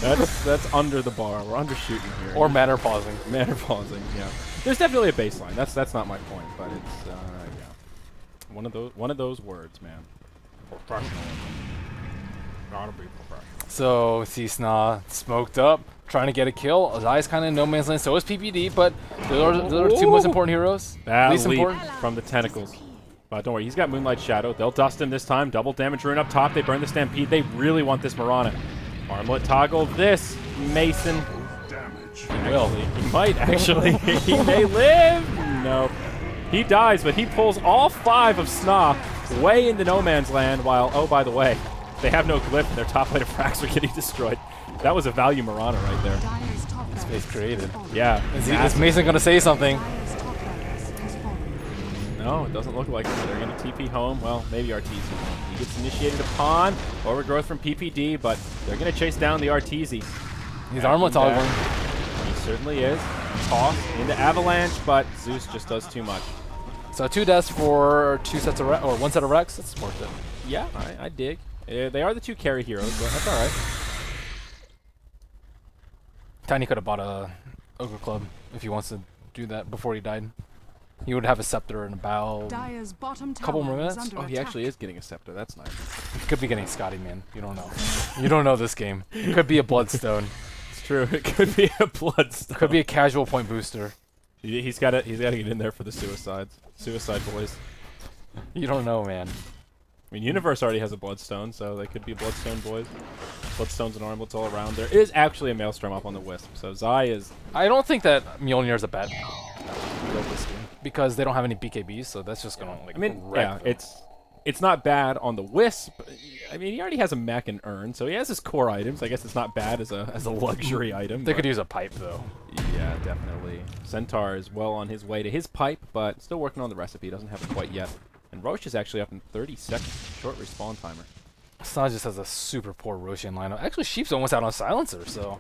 [SPEAKER 1] That's under the bar. We're undershooting here.
[SPEAKER 2] Or manner pausing.
[SPEAKER 1] Manner pausing, yeah. There's definitely a baseline. That's not my point, but it's yeah. One of those words, man. Professionalism. Gotta be professional.
[SPEAKER 2] So see SNA smoked up, trying to get a kill. Zai's kind of in no man's land. So is PPD, but those are the two most important heroes.
[SPEAKER 1] That
[SPEAKER 2] Least
[SPEAKER 1] leap
[SPEAKER 2] important.
[SPEAKER 1] from the tentacles. But don't worry, he's got Moonlight Shadow. They'll dust him this time. Double damage rune up top. They burn the Stampede. They really want this Mirana. Armlet toggle this. Mason. He will. He might actually. He may live. No. He dies, but he pulls all 5 of SNA way into no man's land while, oh, by the way, they have no glyph and their top lane of frags are getting destroyed. That was a value Mirana right there.
[SPEAKER 3] Dyer's top barracks
[SPEAKER 2] Space created.
[SPEAKER 3] has fallen.
[SPEAKER 1] Yeah.
[SPEAKER 2] Is Mason going to say something?
[SPEAKER 3] Dyer's top barracks has fallen.
[SPEAKER 1] No, it doesn't look like it. They're going to TP home. Well, maybe Arteezy won't. He gets initiated upon. Overgrowth from PPD, but they're going to chase down the Arteezy.
[SPEAKER 2] He's
[SPEAKER 1] Backing
[SPEAKER 2] armlet
[SPEAKER 1] back.
[SPEAKER 2] toggling.
[SPEAKER 1] He certainly is. Toss into Avalanche, but Zeus just does too much.
[SPEAKER 2] So 2 deaths for 2 sets of or 1 set of Rex. That's worth it.
[SPEAKER 1] Yeah, I dig. They are the 2 carry heroes, but that's all right.
[SPEAKER 2] Tiny could have bought a Ogre Club if he wants to do that before he died. He would have a scepter in about
[SPEAKER 3] Dire's bottom tower
[SPEAKER 2] couple more
[SPEAKER 3] is
[SPEAKER 2] minutes.
[SPEAKER 3] under
[SPEAKER 1] Oh, he
[SPEAKER 3] attack.
[SPEAKER 1] actually is getting a scepter. That's nice.
[SPEAKER 2] He could be getting Scotty, man. You don't know. You don't know this game. It could be a Bloodstone.
[SPEAKER 1] It's true. It could be a Bloodstone.
[SPEAKER 2] Could be a casual point booster.
[SPEAKER 1] He's got to get in there for the suicides. Suicide boys.
[SPEAKER 2] You don't know, man.
[SPEAKER 1] I mean, Universe already has a Bloodstone, so they could be Bloodstone boys. Bloodstones and armlets all around. There is actually a Maelstrom up on the Wisp, so Zai is...
[SPEAKER 2] I don't think that Mjolnir is a bad build this game because they don't have any BKBs, so that's just gonna like.
[SPEAKER 1] I mean,
[SPEAKER 2] wreck
[SPEAKER 1] yeah,
[SPEAKER 2] them.
[SPEAKER 1] it's not bad on the Wisp. I mean, he already has a mech and urn, so he has his core items. I guess it's not bad as a luxury item.
[SPEAKER 2] They
[SPEAKER 1] but
[SPEAKER 2] could use a pipe though.
[SPEAKER 1] yeah, definitely. Centaur is well on his way to his pipe, but still working on the recipe. Doesn't have it quite yet. And Roche is actually up in 30 seconds. Short respawn timer.
[SPEAKER 2] SNA just has a super poor Roshan lineup. Actually, Sheep's almost out on Silencer, so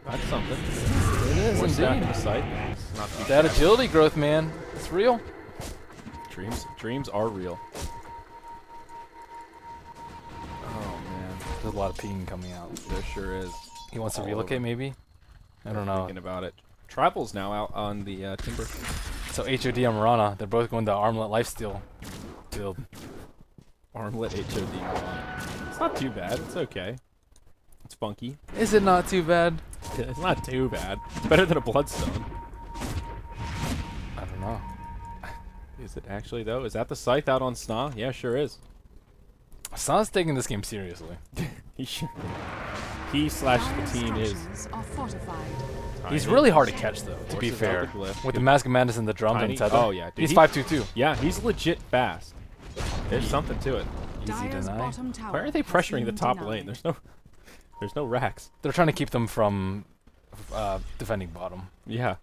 [SPEAKER 1] That's something.
[SPEAKER 2] it is
[SPEAKER 1] More stack in
[SPEAKER 2] indeed.
[SPEAKER 1] the site. It's not too
[SPEAKER 2] That
[SPEAKER 1] bad.
[SPEAKER 2] agility growth, man, it's real.
[SPEAKER 1] Dreams are real. Oh man,
[SPEAKER 2] There's a lot of ping coming out.
[SPEAKER 1] there sure is.
[SPEAKER 2] He wants to
[SPEAKER 1] All
[SPEAKER 2] relocate,
[SPEAKER 1] over.
[SPEAKER 2] maybe. I don't know.
[SPEAKER 1] Thinking about it. Tribal's now out on the Timber.
[SPEAKER 2] So HOD and Marana, they're both going to Armlet Lifesteal build.
[SPEAKER 1] Armlet HOD. It's not too bad. It's okay. It's funky.
[SPEAKER 2] Is it not too bad?
[SPEAKER 1] It's not too bad. It's better than a Bloodstone.
[SPEAKER 2] I don't know.
[SPEAKER 1] Is it actually though? Is that the scythe out on SNA? Yeah, sure is.
[SPEAKER 2] SNA's taking this game seriously.
[SPEAKER 1] He sure. He slash
[SPEAKER 3] Dire's
[SPEAKER 1] the team is.
[SPEAKER 3] structures are fortified.
[SPEAKER 2] He's
[SPEAKER 1] Tiny.
[SPEAKER 2] really hard to catch, though, to be
[SPEAKER 1] Forces
[SPEAKER 2] fair.
[SPEAKER 1] out the glyph.
[SPEAKER 2] With the Mask of Madness and the drums
[SPEAKER 1] Tiny.
[SPEAKER 2] and tether.
[SPEAKER 1] Oh, yeah, dude,
[SPEAKER 2] He's
[SPEAKER 1] he-
[SPEAKER 2] 5'2",
[SPEAKER 1] Yeah, he's legit fast. There's something to it.
[SPEAKER 2] Easy
[SPEAKER 3] Dire's
[SPEAKER 2] deny.
[SPEAKER 3] bottom tower
[SPEAKER 1] Why are they
[SPEAKER 3] has
[SPEAKER 1] pressuring the
[SPEAKER 3] been
[SPEAKER 1] top
[SPEAKER 3] denied.
[SPEAKER 1] lane? There's no racks.
[SPEAKER 2] They're trying to keep them from defending bottom.
[SPEAKER 1] Yeah.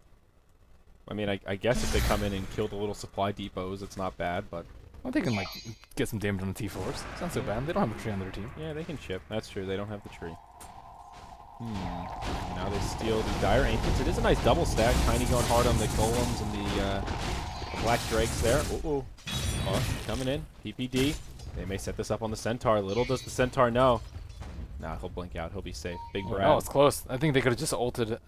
[SPEAKER 1] I mean, I guess if they come in and kill the little supply depots, it's not bad, but
[SPEAKER 2] Well, they can, like, get some damage on the T-Force. It's not so bad. They don't have a tree on their team.
[SPEAKER 1] yeah, they can chip. That's true. They don't have the tree. Now they steal the Dire Ancients. It is a nice double stack. Tiny going hard on the Golems and the Black Drakes there. Oh, coming in. PPD. They may set this up on the Centaur. Little does the Centaur know. Nah, he'll blink out. He'll be safe. Big Brad.
[SPEAKER 2] Oh, it's close. I think they could have just ulted,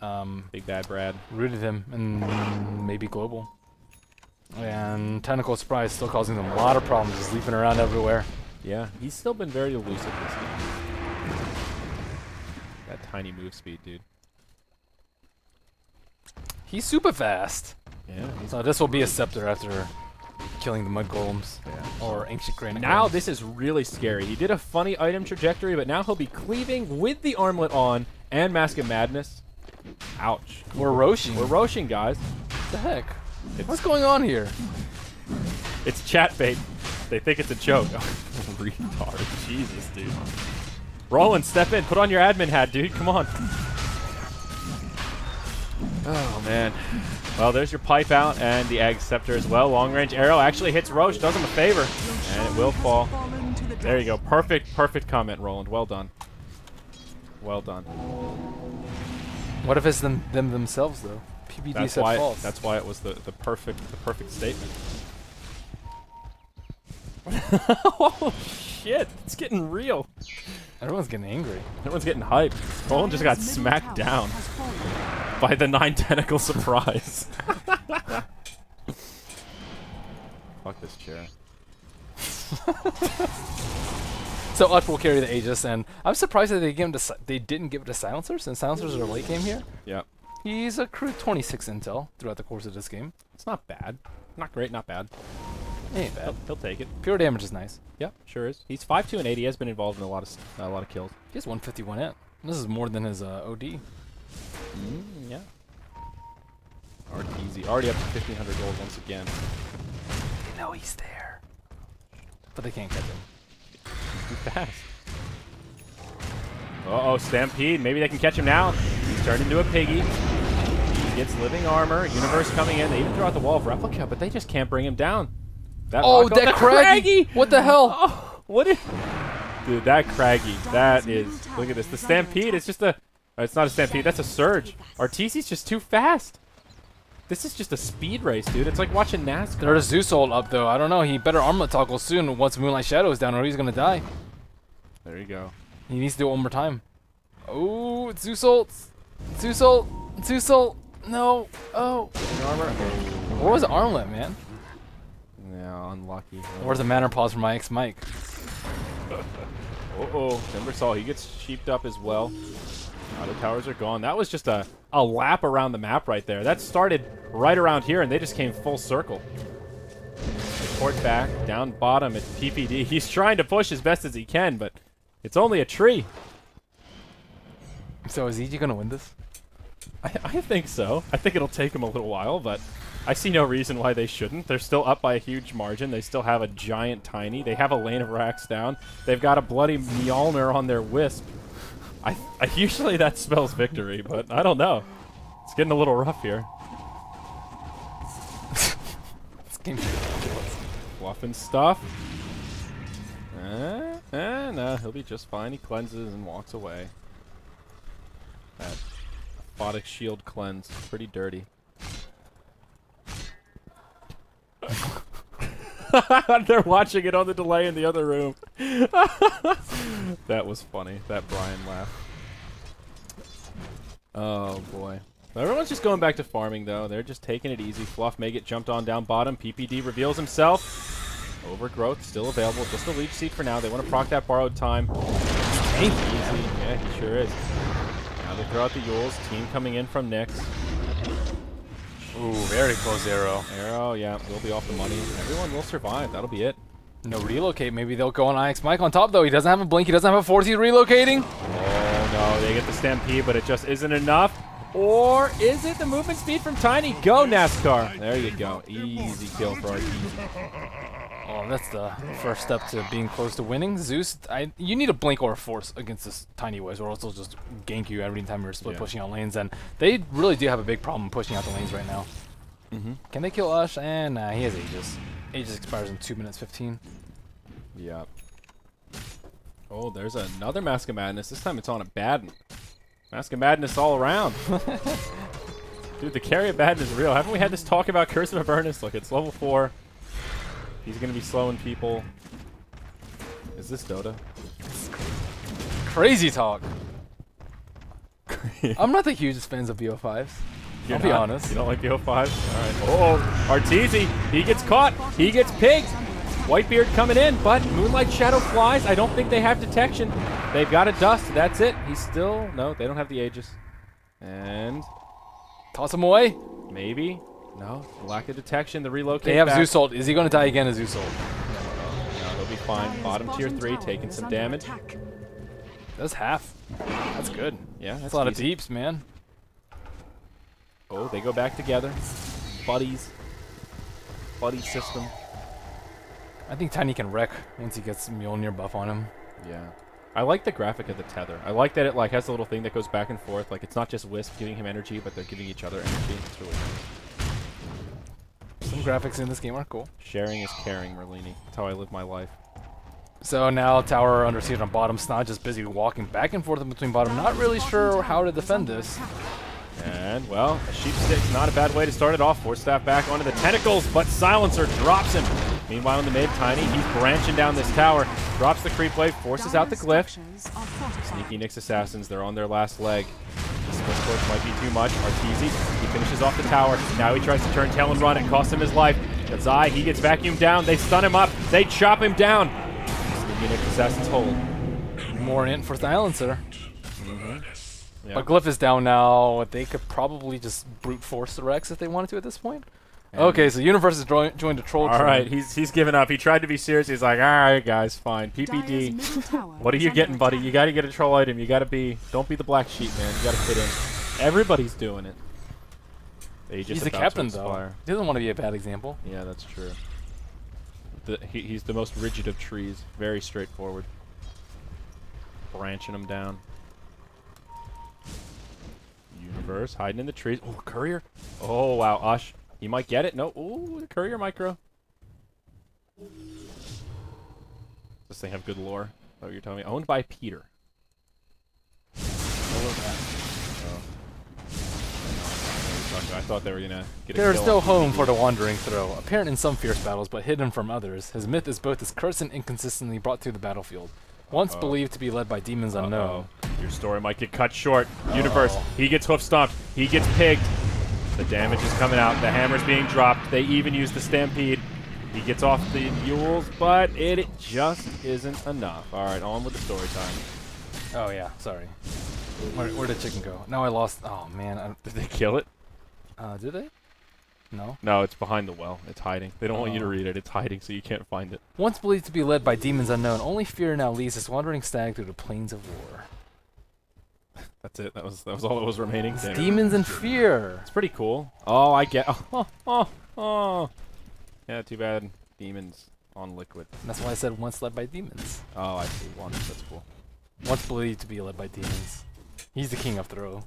[SPEAKER 1] Big bad Brad.
[SPEAKER 2] rooted him, and maybe global. And Tentacle Surprise still causing them a lot of problems, just leaping around everywhere.
[SPEAKER 1] Yeah, he's still been very elusive this game. That tiny move speed, dude.
[SPEAKER 2] He's super fast.
[SPEAKER 1] Yeah.
[SPEAKER 2] So this will be a scepter after killing the Mud Golems.
[SPEAKER 1] Yeah.
[SPEAKER 2] Or Ancient Granite
[SPEAKER 1] Now
[SPEAKER 2] Golems.
[SPEAKER 1] this is really scary. He did a funny item trajectory, but now he'll be cleaving with the armlet on and Mask of Madness. Ouch.
[SPEAKER 2] We're Roshing.
[SPEAKER 1] We're Roshing, guys.
[SPEAKER 2] What the heck? What's going on here?
[SPEAKER 1] It's chat bait. They think it's a joke. Retard. Jesus, dude. Roland, step in. Put on your admin hat, dude. Come on. Oh, man. Well, there's your pipe out and the Egg Scepter as well. Long-range arrow actually hits Roche. Does him a favor. And it will fall.
[SPEAKER 3] Fallen to the
[SPEAKER 1] There you
[SPEAKER 3] dust.
[SPEAKER 1] go. Perfect comment, Roland. Well done. Well done.
[SPEAKER 2] What if it's them themselves, though? PBD
[SPEAKER 1] That's
[SPEAKER 2] said
[SPEAKER 1] why.
[SPEAKER 2] false.
[SPEAKER 1] That's why it was the perfect statement. Oh shit! It's getting real.
[SPEAKER 2] Everyone's getting angry.
[SPEAKER 1] Everyone's getting hyped. Roland just got
[SPEAKER 3] Dire's middle
[SPEAKER 1] smacked
[SPEAKER 3] tower
[SPEAKER 1] down
[SPEAKER 3] has fallen.
[SPEAKER 1] by the 9 tentacle surprise. Fuck this chair.
[SPEAKER 2] So Utch will carry the Aegis, and I'm surprised that they didn't give it to Silencer, since Silencers are late game here.
[SPEAKER 1] Yep.
[SPEAKER 2] He's accrued 26 intel throughout the course of this game.
[SPEAKER 1] It's not bad. Not great. Not bad.
[SPEAKER 2] Ain't bad.
[SPEAKER 1] He'll take it.
[SPEAKER 2] Pure damage is nice.
[SPEAKER 1] Yep. Sure is. He's 5'2" and 80. He has been involved in a lot of kills.
[SPEAKER 2] He has 151 int. This is more than his OD.
[SPEAKER 1] Yeah. Already easy. Already up to 1,500 gold once again.
[SPEAKER 2] They know he's there. But they can't catch him.
[SPEAKER 1] Too fast. Uh-oh, Stampede. Maybe they can catch him now. He's turned into a piggy. He gets living armor. Universe coming in. They even throw out the wall of replica, but they just can't bring him down. That
[SPEAKER 2] Oh,
[SPEAKER 1] rock-
[SPEAKER 2] that
[SPEAKER 1] the
[SPEAKER 2] Craggy! What the hell?
[SPEAKER 1] Oh, what is... Dude, that Craggy. That is... Look at this. The Stampede is just a It's not a stampede. That's a surge. Arteezy's just too fast. This is just a speed race, dude. It's like watching NASCAR.
[SPEAKER 2] There's Zeus ult up though. I don't know. He better armlet toggle soon once Moonlight Shadow is down, or he's gonna die.
[SPEAKER 1] There you go.
[SPEAKER 2] He needs to do it one more time. Oh, it's Zeus ult. Zeus ult. Zeus ult. No. Oh.
[SPEAKER 1] Armor.
[SPEAKER 2] Where was the armlet, man?
[SPEAKER 1] Yeah, unlucky.
[SPEAKER 2] Where's the manner pause for my ex-Mike?
[SPEAKER 1] Uh-oh. Timbersaw, he gets sheeped up as well. Now the towers are gone. That was just a lap around the map right there. That started right around here, and they just came full circle. Port back, down bottom at PPD. He's trying to push as best as he can, but it's only a tree.
[SPEAKER 2] So is EG going to win this?
[SPEAKER 1] I think so. I think it'll take him a little while, but I see no reason why they shouldn't. They're still up by a huge margin. They still have a giant Tiny. They have a lane of racks down. They've got a bloody Mjolnir on their Wisp. I usually that spells victory, but I don't know. It's getting a little rough here.
[SPEAKER 2] This game's ridiculous.
[SPEAKER 1] Fluffing stuff. No, he'll be just fine. He cleanses and walks away. That aphotic shield cleanse. Pretty dirty. They're watching it on the delay in the other room. That was funny. That Brian laugh. Oh boy. Everyone's just going back to farming though. They're just taking it easy. Fluff may get jumped on down bottom. PPD reveals himself. Overgrowth still available. Just a leech seed for now. They want to proc that borrowed time. Easy. Yeah, he sure is. Now they throw out the Yules. Team coming in from Nyx.
[SPEAKER 2] Ooh, very close arrow.
[SPEAKER 1] Arrow, yeah, we'll be off the money. Everyone will survive. That'll be it.
[SPEAKER 2] No relocate. Maybe they'll go on IX Mike on top, though. He doesn't have a blink. He doesn't have a 4 relocating.
[SPEAKER 1] Oh, no. They get the Stampede, but it just isn't enough. Or is it the movement speed from Tiny? Go, NASCAR. There you go. Easy kill for Arteezy.
[SPEAKER 2] Oh, that's the first step to being close to winning. Zeus, you need a blink or a force against this Tiny Wiz, or else they'll just gank you every time you're split pushing out lanes. And they really do have a big problem pushing out the lanes right now. Can they kill Ush? And nah, he has Aegis. Aegis expires in 2 minutes 15.
[SPEAKER 1] Yep. Oh, there's another Mask of Madness. This time it's on a Baden. Mask of Madness all around. Dude, the carry of Baden is real. Haven't we had this talk about Curse of Avernus? Look, it's level 4. He's going to be slowing people. Is this Dota?
[SPEAKER 2] Crazy talk. I'm not the hugest fans of BO5s. I'll be honest.
[SPEAKER 1] You don't like BO5s? All right. Oh, Arteezy. He gets caught. He gets pigged. Whitebeard coming in, but Moonlight Shadow flies. I don't think they have detection. They've got a dust. That's it. He's still... No, they don't have the Aegis. And...
[SPEAKER 2] Toss him away.
[SPEAKER 1] Maybe. No. Lack of detection. The relocate
[SPEAKER 2] They have
[SPEAKER 1] back.
[SPEAKER 2] Zeus ult. Is he going to die again as Zeus ult?
[SPEAKER 1] No, they'll be fine. Bottom tier 3 taking some damage.
[SPEAKER 2] That's half. That's good.
[SPEAKER 1] Yeah,
[SPEAKER 2] That's a lot of deeps, man.
[SPEAKER 1] Oh, they go back together. Buddies. Buddy system.
[SPEAKER 2] I think Tiny can wreck once he gets Mjolnir buff on him.
[SPEAKER 1] Yeah. I like the graphic of the tether. I like that it like has a little thing that goes back and forth. Like it's not just Wisp giving him energy, but they're giving each other energy. It's really cool.
[SPEAKER 2] Some graphics in this game are cool.
[SPEAKER 1] Sharing is caring, Merlini. That's how I live my life.
[SPEAKER 2] So now tower under siege on bottom. Snod just busy walking back and forth in between bottom. Not really sure how to defend this.
[SPEAKER 1] And, well, a sheep stick's not a bad way to start it off. Force staff back onto the tentacles, but Silencer drops him. Meanwhile, in the mid, Tiny, he's branching down this tower. Drops the creep wave, forces out the glyph. Sneaky Nyx Assassins, they're on their last leg. The split torch might be too much. Arteezy, he finishes off the tower. Now he tries to turn tail and run. It costs him his life. But Zai, he gets vacuumed down. They stun him up. They chop him down. Sneaky Nyx Assassins hold.
[SPEAKER 2] More in for Silencer. Yep. But Glyph is down now. They could probably just brute force the Rex if they wanted to at this point. And okay, so Universe has joined the troll.
[SPEAKER 1] All right, he's given up. He tried to be serious. He's like, all right, guys, fine. PPD. What are you getting, buddy? You got to get a troll item. You got to be. Don't be the black sheep, man. You got to fit in. Everybody's doing it.
[SPEAKER 2] He's the captain, though. He doesn't want to be a bad example.
[SPEAKER 1] Yeah, that's true. He's the most rigid of trees. Very straightforward. Branching them down. Universe hiding in the trees. Oh, Courier. Oh, wow. Ush. He might get it. No. Ooh, the Courier micro. Does this thing have good lore? Is that what you're telling me? Owned by Peter. thought they were gonna get a
[SPEAKER 2] There is
[SPEAKER 1] kill
[SPEAKER 2] no
[SPEAKER 1] on
[SPEAKER 2] home
[SPEAKER 1] PvP.
[SPEAKER 2] for the Wandering Throw. Apparent in some fierce battles, but hidden from others, his myth is both as cursed and inconsistently brought to the battlefield. Once believed to be led by demons unknown.
[SPEAKER 1] Your story might get cut short. Universe, he gets hoof stomped. He gets pigged. The damage is coming out. The hammer's being dropped. They even use the stampede. He gets off the mules, but it just isn't enough. All right, on with the story time.
[SPEAKER 2] Oh yeah, sorry. Where did chicken go? Now I lost. Oh man,
[SPEAKER 1] Did they kill it?
[SPEAKER 2] did they? No.
[SPEAKER 1] No, it's behind the well. It's hiding. They don't want you to read it. It's hiding, so you can't find it.
[SPEAKER 2] Once believed to be led by demons unknown, only fear now leads this wandering stag through the plains of war.
[SPEAKER 1] That's it. That was all that was remaining.
[SPEAKER 2] It's
[SPEAKER 1] Damn it.
[SPEAKER 2] demons and fear.
[SPEAKER 1] It's pretty cool. Oh, I get. Oh. Yeah, too bad. Demons on liquid.
[SPEAKER 2] That's why I said once led by demons.
[SPEAKER 1] Oh, I see. One. That's cool.
[SPEAKER 2] Once believed to be led by demons. He's the king of throw.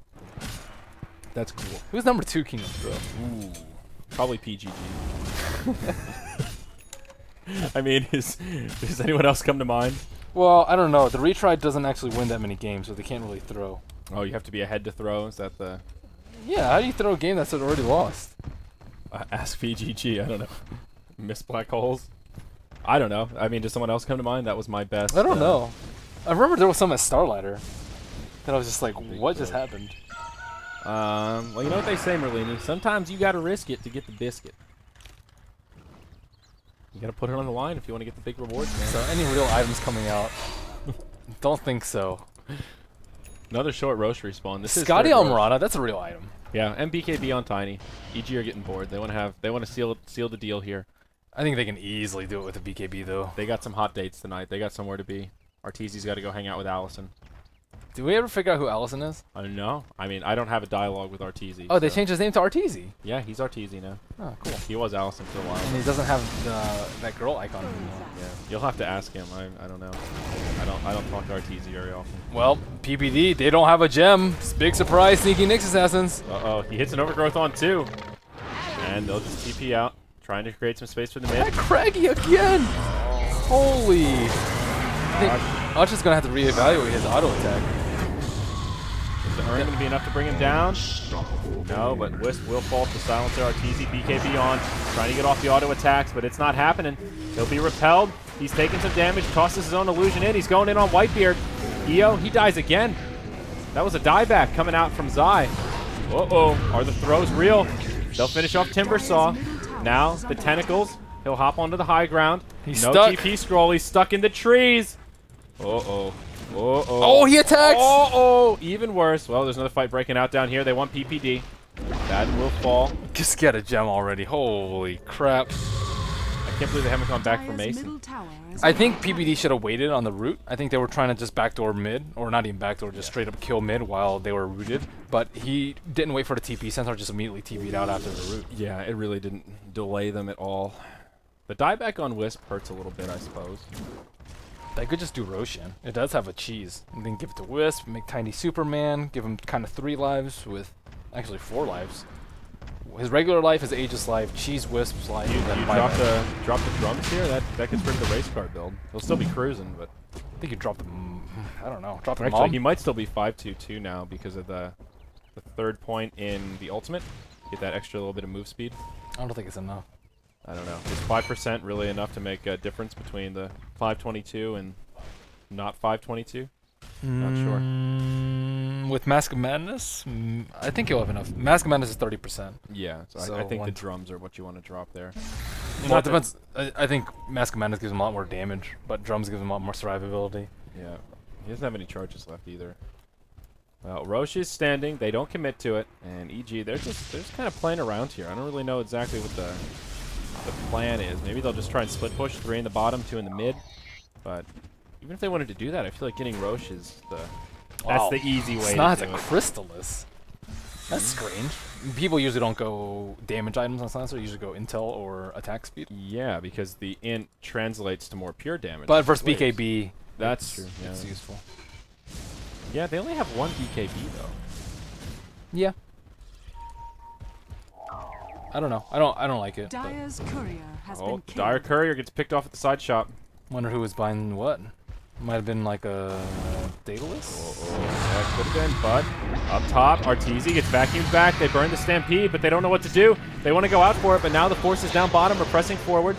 [SPEAKER 1] That's cool.
[SPEAKER 2] Who's number 2 king of throw?
[SPEAKER 1] Ooh. Probably PGG. I mean, does anyone else come to mind?
[SPEAKER 2] Well, I don't know. The retry doesn't actually win that many games, so they can't really throw.
[SPEAKER 1] Oh, you have to be ahead to throw? Is that the...
[SPEAKER 2] Yeah, how do you throw a game that's already lost?
[SPEAKER 1] Ask PGG. I don't know. Miss black holes? I don't know. I mean, does someone else come to mind? That was my best.
[SPEAKER 2] I don't know. I remember there was some at Starlighter that I was just like, what just happened?
[SPEAKER 1] Well, you know what they say, Merlini? Sometimes you gotta risk it to get the biscuit. You gotta put it on the line if you want to get the big rewards, man.
[SPEAKER 2] So any real items coming out? Don't think so.
[SPEAKER 1] Another short Roche respawn. This is
[SPEAKER 2] Scotty
[SPEAKER 1] third Roche.
[SPEAKER 2] Almirada, that's a real item.
[SPEAKER 1] Yeah, and BKB on Tiny. EG are getting bored. They want to seal the deal here.
[SPEAKER 2] I think they can easily do it with a BKB though.
[SPEAKER 1] They got some hot dates tonight. They got somewhere to be. Arteezy's got to go hang out with Allison.
[SPEAKER 2] Did we ever figure out who Allison is?
[SPEAKER 1] I don't know. I mean, I don't have a dialogue with Arteezy.
[SPEAKER 2] Oh, they
[SPEAKER 1] so-
[SPEAKER 2] changed his name to Arteezy.
[SPEAKER 1] Yeah, he's Arteezy now.
[SPEAKER 2] Oh, cool.
[SPEAKER 1] He was Allison for a while.
[SPEAKER 2] And he doesn't have that girl icon anymore.
[SPEAKER 1] Yeah, you'll have to ask him. I don't know. I don't talk to Arteezy very often.
[SPEAKER 2] Well, PPD, they don't have a gem. It's big surprise, Sneaky Nyx Assassins.
[SPEAKER 1] Uh-oh, he hits an overgrowth on 2. And they'll just TP out, trying to create some space for the mid.
[SPEAKER 2] That Craggy again! Holy. I think Arch is going to have to reevaluate his auto attack.
[SPEAKER 1] Is the Urn going to be enough to bring him down? No, but Wisp will fall to silence their Arteezy. BKB on, trying to get off the auto attacks, but it's not happening. He'll be repelled. He's taking some damage, tosses his own illusion in. He's going in on Whitebeard. EO, he dies again. That was a dieback coming out from Zai. Uh-oh, are the throws real? They'll finish off Timbersaw. Now, the tentacles. He'll hop onto the high ground.
[SPEAKER 2] He's
[SPEAKER 1] no
[SPEAKER 2] stuck.
[SPEAKER 1] TP scroll. He's stuck in the trees. Uh-oh. Uh-oh.
[SPEAKER 2] Oh, he attacks!
[SPEAKER 1] Uh-oh. Even worse. Well, there's another fight breaking out down here. They want PPD. That will fall.
[SPEAKER 2] Just get a gem already. Holy crap.
[SPEAKER 1] I can't believe they haven't gone back for
[SPEAKER 3] Dire's
[SPEAKER 1] Mason.
[SPEAKER 3] middle tower is
[SPEAKER 2] I think PPD should have waited on the root. I think they were trying to just backdoor mid, or not even backdoor, just straight up kill mid while they were rooted. But he didn't wait for the TP. Centaur just immediately TP'd out after the root.
[SPEAKER 1] Yeah, it really didn't delay them at all. The dieback on Wisp hurts a little bit, I suppose.
[SPEAKER 2] They could just do Roshan. It does have a cheese. And then give it to Wisp, make Tiny Superman, give him kind of 3 lives with actually 4 lives. His regular life, his Aegis life, Cheese Wisp's life.
[SPEAKER 1] You
[SPEAKER 2] and then
[SPEAKER 1] drop
[SPEAKER 2] bye-bye.
[SPEAKER 1] the drums here. That gets rid of the race car build. He'll still be cruising, but
[SPEAKER 2] I think you drop the. I don't know. Drop the
[SPEAKER 1] actually
[SPEAKER 2] mom.
[SPEAKER 1] he might still be 5-2-2 now because of the 3rd point in the ultimate. Get that extra little bit of move speed.
[SPEAKER 2] I don't think it's enough.
[SPEAKER 1] I don't know. Is 5% really enough to make a difference between the 522 and not 522? Not sure.
[SPEAKER 2] With Mask of Madness, I think you'll have enough. Mask of Madness is 30%.
[SPEAKER 1] Yeah, so
[SPEAKER 2] So
[SPEAKER 1] I think the
[SPEAKER 2] one-
[SPEAKER 1] drums are what you want to drop there.
[SPEAKER 2] Well, it depends. I think Mask of Madness gives him a lot more damage, but Drums gives him a lot more survivability.
[SPEAKER 1] Yeah, he doesn't have any charges left either. Well, Roche is standing. They don't commit to it, and EG they're just kind of playing around here. I don't really know exactly what the plan is. Maybe they'll just try and split push 3 in the bottom, 2 in the mid. But even if they wanted to do that, I feel like getting Roche is that's the easy way
[SPEAKER 2] Snot
[SPEAKER 1] to
[SPEAKER 2] has
[SPEAKER 1] do
[SPEAKER 2] a
[SPEAKER 1] it.
[SPEAKER 2] Crystallis. That's strange. People usually don't go damage items on Silencer. They usually go intel or attack speed.
[SPEAKER 1] Yeah, because the int translates to more pure damage.
[SPEAKER 2] But versus
[SPEAKER 1] Waves.
[SPEAKER 2] BKB,
[SPEAKER 1] That's true.
[SPEAKER 2] it's
[SPEAKER 1] Yeah.
[SPEAKER 2] useful.
[SPEAKER 1] Yeah, they only have 1 BKB though.
[SPEAKER 2] Yeah. I don't know. I don't like it. but
[SPEAKER 3] Dire's courier has
[SPEAKER 1] Oh,
[SPEAKER 3] been
[SPEAKER 1] the
[SPEAKER 3] killed.
[SPEAKER 1] Dire Courier gets picked off at the side shop.
[SPEAKER 2] Wonder who was buying what. Might have been like a Daedalus?
[SPEAKER 1] That could have been, but up top, Arteezy gets vacuumed back. They burn the Stampede, but they don't know what to do. They want to go out for it, but now the forces down bottom are pressing forward.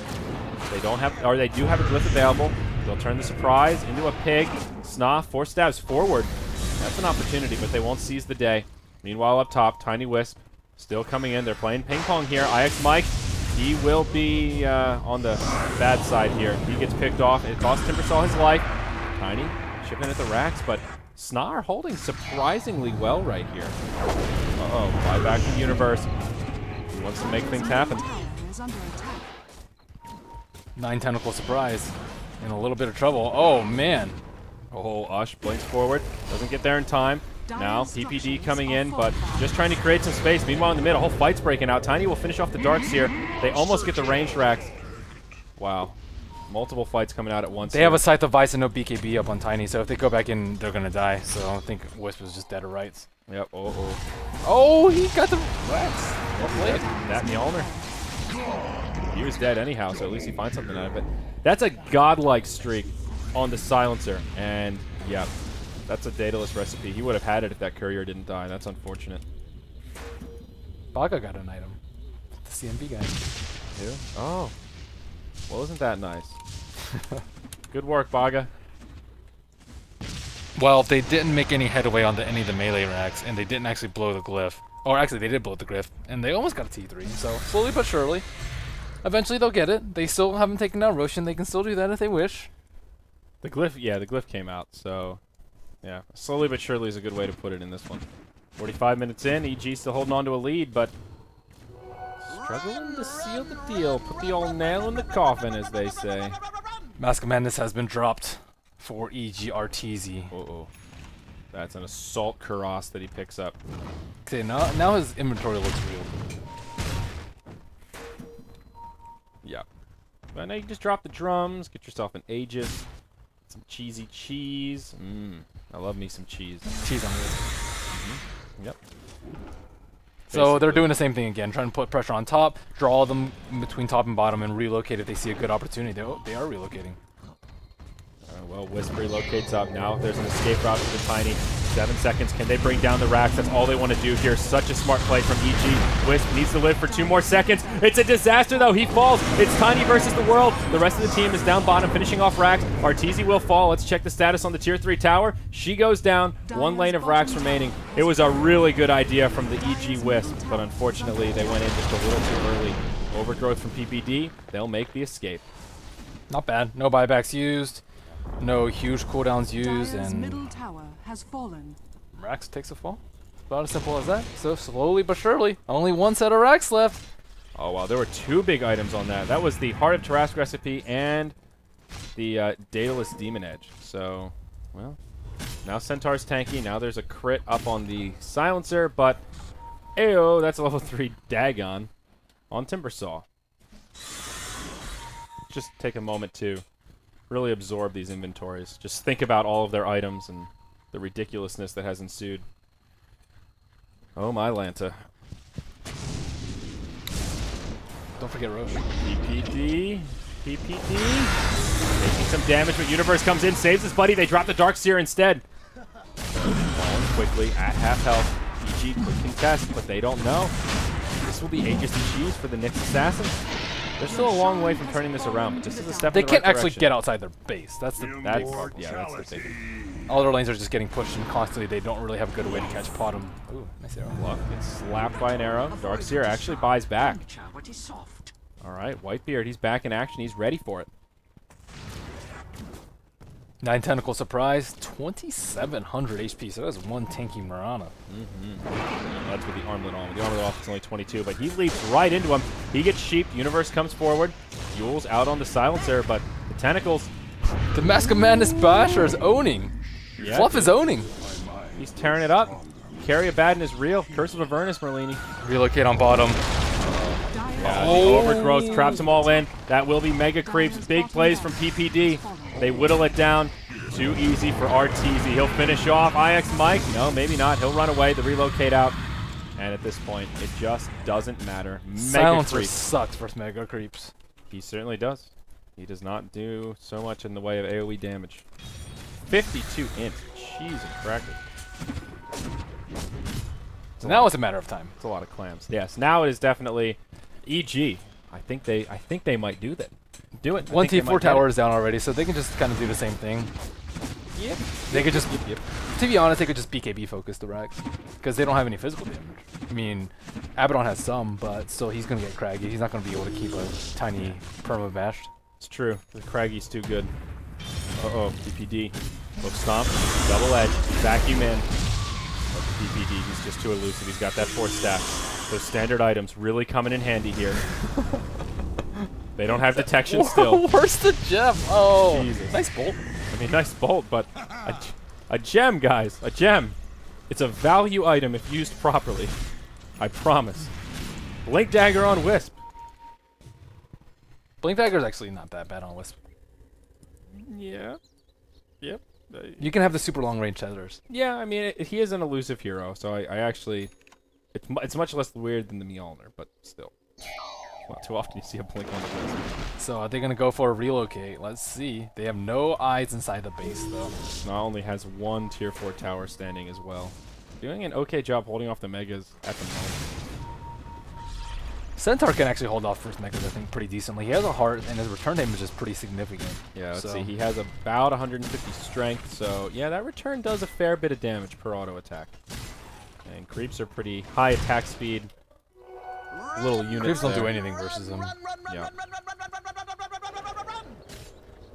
[SPEAKER 1] They don't have, or they do have a glyph available. They'll turn the surprise into a pig. SNA, 4 stabs forward. That's an opportunity, but they won't seize the day. Meanwhile, up top, Tiny Wisp still coming in. They're playing ping pong here. IX Mike, he will be on the bad side here. He gets picked off. It cost Timbersaw his life. Tiny chipping at the racks, but SNA are holding surprisingly well right here. Uh-oh, buyback from Universe. He wants to make things happen.
[SPEAKER 2] 9 tentacle surprise. In a little bit of trouble. Oh, man.
[SPEAKER 1] Oh, Ush blinks forward. Doesn't get there in time. Now, PPD coming in, but just trying to create some space. Meanwhile, in the middle, whole fight's breaking out. Tiny will finish off the darks here. They almost get the ranged racks. Wow. Multiple fights coming out at once.
[SPEAKER 2] They have a Scythe of Vice and no BKB up on Tiny, so if they go back in, they're going to die. So I think Wisp was just dead or rights.
[SPEAKER 1] Yep. Oh,
[SPEAKER 2] Oh, he got the racks. Well played.
[SPEAKER 1] that Mjolnir. He was dead anyhow, so at least he finds something out of it. That's a godlike streak on the Silencer, and yeah, that's a Daedalus recipe. He would have had it if that courier didn't die. That's unfortunate.
[SPEAKER 2] Baga got an item. The CMB guy.
[SPEAKER 1] Who? Oh. Well, isn't that nice? Good work, Baga.
[SPEAKER 2] Well, they didn't make any headway on any of the melee racks, and they didn't actually blow the glyph. Or actually, they did blow the glyph, and they almost got a T3, so slowly but surely. Eventually, they'll get it. They still haven't taken down Roshan. They can still do that if they wish.
[SPEAKER 1] The glyph, yeah, the glyph came out, so yeah, slowly but surely is a good way to put it in this one. 45 minutes in, EG still holding on to a lead, but struggling to seal the deal. Put the old nail in the coffin, as they say.
[SPEAKER 2] Mask of Madness has been dropped for EG Arteezy.
[SPEAKER 1] Uh-oh. That's an Assault Kuros that he picks up.
[SPEAKER 2] Okay, now his inventory looks real.
[SPEAKER 1] Yeah. But now you can just drop the drums, get yourself an Aegis, some cheesy cheese. I love me some cheese.
[SPEAKER 2] Cheese on this.
[SPEAKER 1] Yep.
[SPEAKER 2] So they're doing the same thing again, trying to put pressure on top, draw them between top and bottom, and relocate if they see a good opportunity. They are relocating.
[SPEAKER 1] Well, Wisp relocates up. Now there's an escape route for the Tiny. 7 seconds. Can they bring down the racks? That's all they want to do here. Such a smart play from EG. Wisp needs to live for 2 more seconds. It's a disaster, though. He falls. It's Tiny versus the world. The rest of the team is down bottom, finishing off racks. Arteezy will fall. Let's check the status on the Tier 3 tower. She goes down. 1 lane of racks remaining. It was a really good idea from the EG Wisp, but unfortunately, they went in just a little too early. Overgrowth from PPD. They'll make the escape.
[SPEAKER 2] Not bad. No buybacks used. No huge cooldowns used,
[SPEAKER 3] Dire's
[SPEAKER 2] and
[SPEAKER 3] middle tower has fallen.
[SPEAKER 2] Rax takes a fall. About as simple as that. So slowly but surely, only 1 set of racks left.
[SPEAKER 1] Oh, wow. There were 2 big items on that. That was the Heart of Tarrasque recipe and the Daedalus Demon Edge. So, well, now Centaur's tanky. Now there's a crit up on the Silencer, but ayo, that's a level 3 Dagon on Timbersaw. Just take a moment to really absorb these inventories. Just think about all of their items and the ridiculousness that has ensued. Oh my Lanta.
[SPEAKER 2] Don't forget Roche.
[SPEAKER 1] PPD. Making some damage, but Universe comes in, saves his buddy. They drop the Darkseer instead. Falling quickly at half health. EG quick contest, but they don't know. This will be Aegis and cheese for the Nyx Assassins. They're still a long way from turning this around, but this is a step
[SPEAKER 2] They
[SPEAKER 1] in the
[SPEAKER 2] can't
[SPEAKER 1] right
[SPEAKER 2] actually
[SPEAKER 1] direction.
[SPEAKER 2] get outside their base. That's the big part.
[SPEAKER 1] Yeah, that's the thing.
[SPEAKER 2] All their lanes are just getting pushed in constantly. They don't really have a good way to catch bottom. Ooh, nice arrow.
[SPEAKER 1] Luck gets slapped by an arrow. Darkseer actually buys back. All right, Whitebeard, he's back in action. He's ready for it.
[SPEAKER 2] 9 tentacle surprise, 2,700 HP. So that's 1 tanky Mirana.
[SPEAKER 1] That's with the armlet on. With the armlet off, it's only 22, but he leaps right into him. He gets sheeped. Universe comes forward. Yule's out on the Silencer, but the tentacles.
[SPEAKER 2] The Mask of Madness Basher is owning.
[SPEAKER 1] Yeah,
[SPEAKER 2] Fluff is owning.
[SPEAKER 1] He's tearing it up. Carry a Baden is real. Curse of Avernus, Merlini.
[SPEAKER 2] Relocate on bottom.
[SPEAKER 1] Yeah, the overgrowth traps them all in. That will be mega creeps. Big plays from PPD. They whittle it down. Too easy for Arteezy. He'll finish off. IX Mike? No, maybe not. He'll run away. The relocate out. And at this point, it just doesn't matter. Mega
[SPEAKER 2] Silencer
[SPEAKER 1] creep.
[SPEAKER 2] sucks versus mega creeps.
[SPEAKER 1] He certainly does. He does not do so much in the way of AoE damage. 52 int. Cheese and crackers.
[SPEAKER 2] So now it's a matter of time.
[SPEAKER 1] It's a lot of clams. Yes, now it is definitely EG. I think they might do that. Do it.
[SPEAKER 2] One T4 tower is down already, so they can just kind of do the same thing.
[SPEAKER 1] Yep.
[SPEAKER 2] They could just,
[SPEAKER 1] Yep.
[SPEAKER 2] to be honest, they could just BKB focus the Rex because they don't have any physical damage. I mean, Abaddon has some, but still he's gonna get craggy. He's not gonna be able to keep a tiny perma bashed.
[SPEAKER 1] It's true. The Craggy's too good. Uh-oh, DPD. Look stomp. Double edge. Vacuum in. But the DPD, he's just too elusive. He's got that 4 stack. Those standard items really coming in handy here. They don't have detection still.
[SPEAKER 2] Where's the gem? Oh,
[SPEAKER 1] Jesus.
[SPEAKER 2] nice bolt.
[SPEAKER 1] I mean, nice bolt, but a gem, guys. A gem. It's a value item if used properly. I promise. Blink Dagger on Wisp.
[SPEAKER 2] Blink Dagger is actually not that bad on Wisp.
[SPEAKER 1] Yeah. Yep.
[SPEAKER 2] You can have the super long range tethers.
[SPEAKER 1] Yeah, I mean, he is an elusive hero, so I actually... It's much less weird than the Mjolnir, but still. Not too often you see a blink on the Wisp.
[SPEAKER 2] So are they going to go for a relocate? Let's see. They have no eyes inside the base, though.
[SPEAKER 1] Not only has 1 tier 4 tower standing as well. Doing an okay job holding off the Megas at the moment.
[SPEAKER 2] Centaur can actually hold off first Megas, I think, pretty decently. He has a heart, and his return damage is pretty significant.
[SPEAKER 1] Yeah, let's
[SPEAKER 2] so.
[SPEAKER 1] see. He has about 150 strength, so yeah, that return does a fair bit of damage per auto attack. And creeps are pretty high attack speed. Little units
[SPEAKER 2] Creeps don't
[SPEAKER 1] there.
[SPEAKER 2] do anything versus him.
[SPEAKER 1] Yeah.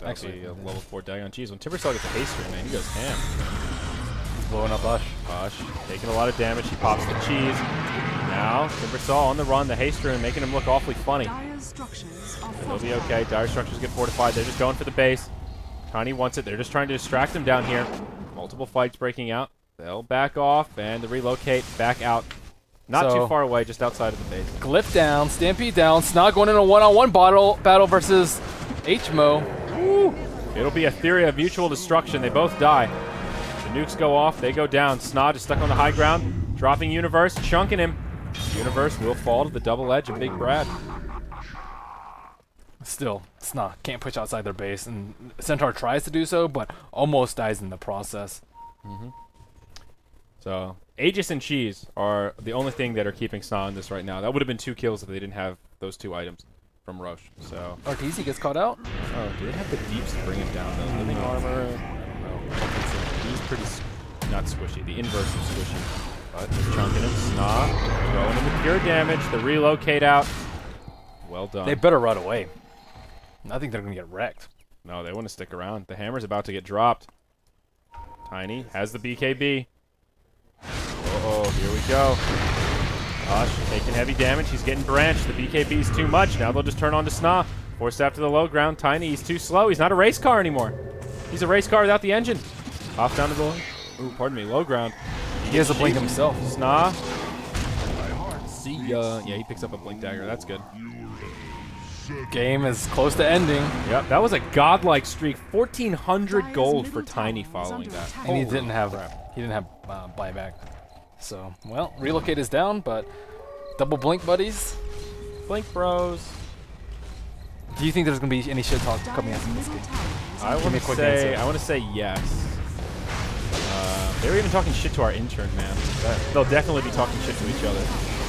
[SPEAKER 2] Actually,
[SPEAKER 1] a level 4 Dagon. Jeez, when Timbersaw gets a haste ring, man, he goes ham.
[SPEAKER 2] He's blowing up Hush.
[SPEAKER 1] Hush, taking a lot of damage. He pops the cheese. Now, Timbersaw on the run, the haste rune, making him look awfully funny.
[SPEAKER 3] Dire structures are
[SPEAKER 1] He'll be okay. Dire structures get fortified. They're just going for the base. Tiny wants it. They're just trying to distract him down here. Multiple fights breaking out. They'll back off and the relocate back out. Not
[SPEAKER 2] So,
[SPEAKER 1] too far away, just outside of the base.
[SPEAKER 2] Glyph down, Stampede down, Snog going in a one-on-one battle versus HMO.
[SPEAKER 1] Woo. It'll be a theory of mutual destruction. They both die. The nukes go off. They go down. Snod is stuck on the high ground. Dropping Universe, chunking him. Universe will fall to the double edge of Big Brad.
[SPEAKER 2] Still, Snog can't push outside their base, and Centaur tries to do so, but almost dies in the process.
[SPEAKER 1] So, Aegis and Cheese are the only thing that are keeping Snod in this right now. That would have been 2 kills if they didn't have those 2 items from Roche. So,
[SPEAKER 2] Arteezy gets caught out.
[SPEAKER 1] oh, do they have the deeps to bring him down? The living armor? I don't know. He's pretty, not squishy. The inverse of squishy. But they're chunking him. Snod going into pure damage. The relocate out. Well done.
[SPEAKER 2] They better run away. I think they're going to get wrecked.
[SPEAKER 1] No, they want to stick around. The hammer's about to get dropped. Tiny has the BKB. Uh-oh, here we go. Hush taking heavy damage. He's getting branched. The BKB's too much. Now they'll just turn on to Sna. Forced after the low ground. Tiny, he's too slow. He's not a race car anymore. He's a race car without the engine. Off down to the pardon me, low ground.
[SPEAKER 2] He has a blink himself.
[SPEAKER 1] Sna. See ya. Yeah, he picks up a blink dagger. That's good.
[SPEAKER 2] Game is close to ending.
[SPEAKER 1] Yep, that was a godlike streak. 1,400 gold for Tiny following that.
[SPEAKER 2] And he didn't have buyback. So, well, relocate is down, but double blink buddies.
[SPEAKER 1] Blink bros.
[SPEAKER 2] Do you think there's gonna be any shit talk coming out from this game?
[SPEAKER 1] I
[SPEAKER 2] Give me a
[SPEAKER 1] want to
[SPEAKER 2] quick
[SPEAKER 1] say,
[SPEAKER 2] answer.
[SPEAKER 1] I want to say yes. They were even talking shit to our intern, man. They'll definitely be talking shit to each other.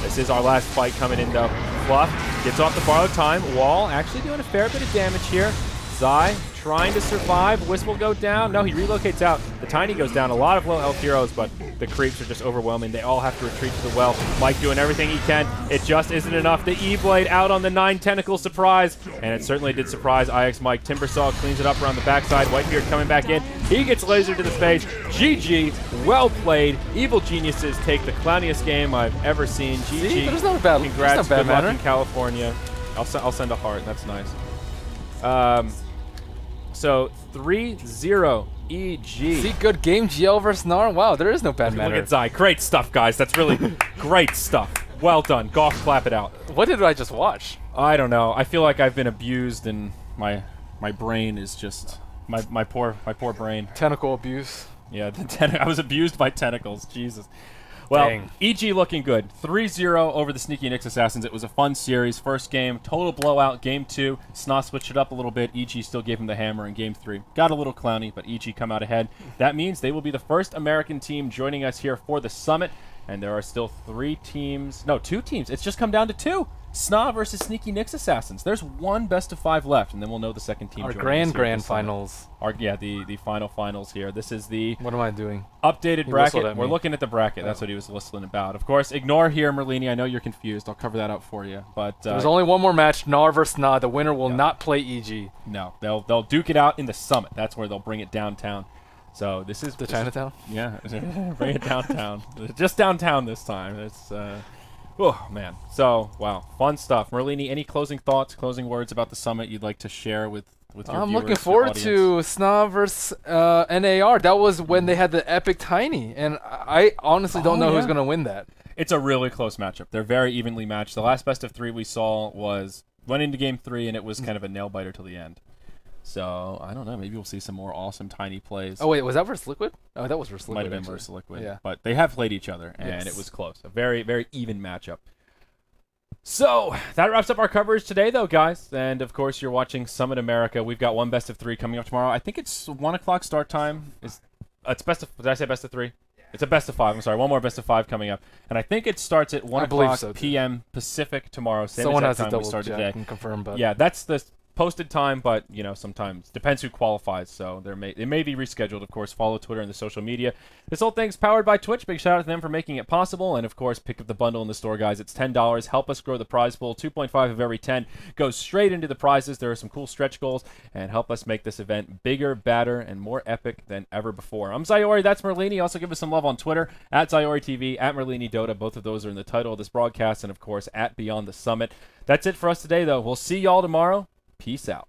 [SPEAKER 1] This is our last fight coming in, though. Fluff gets off the borrowed time. Wall actually doing a fair bit of damage here. Zai trying to survive. Wisp will go down. No, he relocates out. The Tiny goes down. A lot of low health heroes, but the creeps are just overwhelming. They all have to retreat to the well. Mike doing everything he can. It just isn't enough. The E-Blade out on the 9 tentacle surprise, and it certainly did surprise IX Mike. Timbersaw cleans it up around the backside. Whitebeard coming back in. He gets lasered to the face. GG. Well played. Evil Geniuses take the clowniest game I've ever seen. GG.
[SPEAKER 2] See, there's not a bad,
[SPEAKER 1] Congrats.
[SPEAKER 2] there's not bad
[SPEAKER 1] Good luck
[SPEAKER 2] manner.
[SPEAKER 1] in California. I'll send a heart. That's nice. So 3-0 EG.
[SPEAKER 2] See, good game, GL versus Nar. Wow, there is no bad
[SPEAKER 1] Look
[SPEAKER 2] manner.
[SPEAKER 1] at Zai. Great stuff, guys. That's really great stuff. Well done. Golf, clap it out.
[SPEAKER 2] What did I just watch?
[SPEAKER 1] I don't know. I feel like I've been abused, and my brain is just my poor brain.
[SPEAKER 2] Tentacle abuse.
[SPEAKER 1] Yeah, I was abused by tentacles. Jesus. Well,
[SPEAKER 2] Dang.
[SPEAKER 1] EG looking good. 3-0 over the Sneaky Nyx Assassins. It was a fun series. First game, total blowout. Game 2, SNA switched it up a little bit. EG still gave him the hammer in Game 3. Got a little clowny, but EG come out ahead. That means they will be the first American team joining us here for the Summit. And there are still 2 teams. It's just come down to 2. SNA versus Sneaky Nyx Assassins. There's one best of 5 left, and then we'll know the second team.
[SPEAKER 2] Our
[SPEAKER 1] joining us here
[SPEAKER 2] grand
[SPEAKER 1] at the Summit.
[SPEAKER 2] finals.
[SPEAKER 1] The final finals here. This is the
[SPEAKER 2] What am I doing?
[SPEAKER 1] updated
[SPEAKER 2] He
[SPEAKER 1] bracket.
[SPEAKER 2] whistled at
[SPEAKER 1] We're
[SPEAKER 2] me.
[SPEAKER 1] looking at the bracket. That's what he was whistling about. Of course, ignore here, Merlini. I know you're confused. I'll cover that up for you. But
[SPEAKER 2] There's only one more match, NAR versus SNA. The winner will not play EG.
[SPEAKER 1] no, they'll duke it out in the Summit. That's where they'll bring it downtown. So this is
[SPEAKER 2] The Chinatown?
[SPEAKER 1] Yeah, bring it downtown. Just downtown this time. It's oh man. So wow, fun stuff. Merlini, any closing thoughts, closing words about the Summit you'd like to share with your
[SPEAKER 2] I'm
[SPEAKER 1] viewers,
[SPEAKER 2] looking
[SPEAKER 1] your
[SPEAKER 2] forward
[SPEAKER 1] audience?
[SPEAKER 2] to SNA versus NAR. That was when they had the epic Tiny, and I honestly don't know who's going to win that.
[SPEAKER 1] It's a really close matchup. They're very evenly matched. The last best of 3 we saw went into Game 3, and it was kind of a nail-biter till the end. So, I don't know. Maybe we'll see some more awesome Tiny plays.
[SPEAKER 2] Oh, wait, was that versus Liquid? Oh, that was versus Liquid.
[SPEAKER 1] Might have been
[SPEAKER 2] actually.
[SPEAKER 1] versus Liquid.
[SPEAKER 2] Yeah.
[SPEAKER 1] But they have played each other, and
[SPEAKER 2] Yes.
[SPEAKER 1] it was close. A very, very even matchup. So, that wraps up our coverage today, though, guys. And, of course, you're watching Summit America. We've got one best of 3 coming up tomorrow. I think it's 1 o'clock start time. It's best of... Did I say best of 3? It's a best of 5. I'm sorry. One more best of 5 coming up. And I think it starts at 1
[SPEAKER 2] I believe
[SPEAKER 1] o'clock
[SPEAKER 2] so, too.
[SPEAKER 1] p.m. Pacific tomorrow. Same
[SPEAKER 2] Someone
[SPEAKER 1] exact
[SPEAKER 2] has to
[SPEAKER 1] time we
[SPEAKER 2] double
[SPEAKER 1] started
[SPEAKER 2] check
[SPEAKER 1] today.
[SPEAKER 2] and confirm, but
[SPEAKER 1] Yeah, that's the posted time, but sometimes depends who qualifies. So it may be rescheduled. Of course, follow Twitter and the social media. This whole thing's powered by Twitch. Big shout out to them for making it possible. And of course, pick up the bundle in the store, guys. It's $10. Help us grow the prize pool. 2.5 of every 10 goes straight into the prizes. There are some cool stretch goals and help us make this event bigger, badder, and more epic than ever before. I'm Zayori. That's Merlini. Also give us some love on Twitter at Zayori TV, at Merlini Dota. Both of those are in the title of this broadcast, and of course at Beyond the Summit. That's it for us today, though. We'll see y'all tomorrow. Peace out.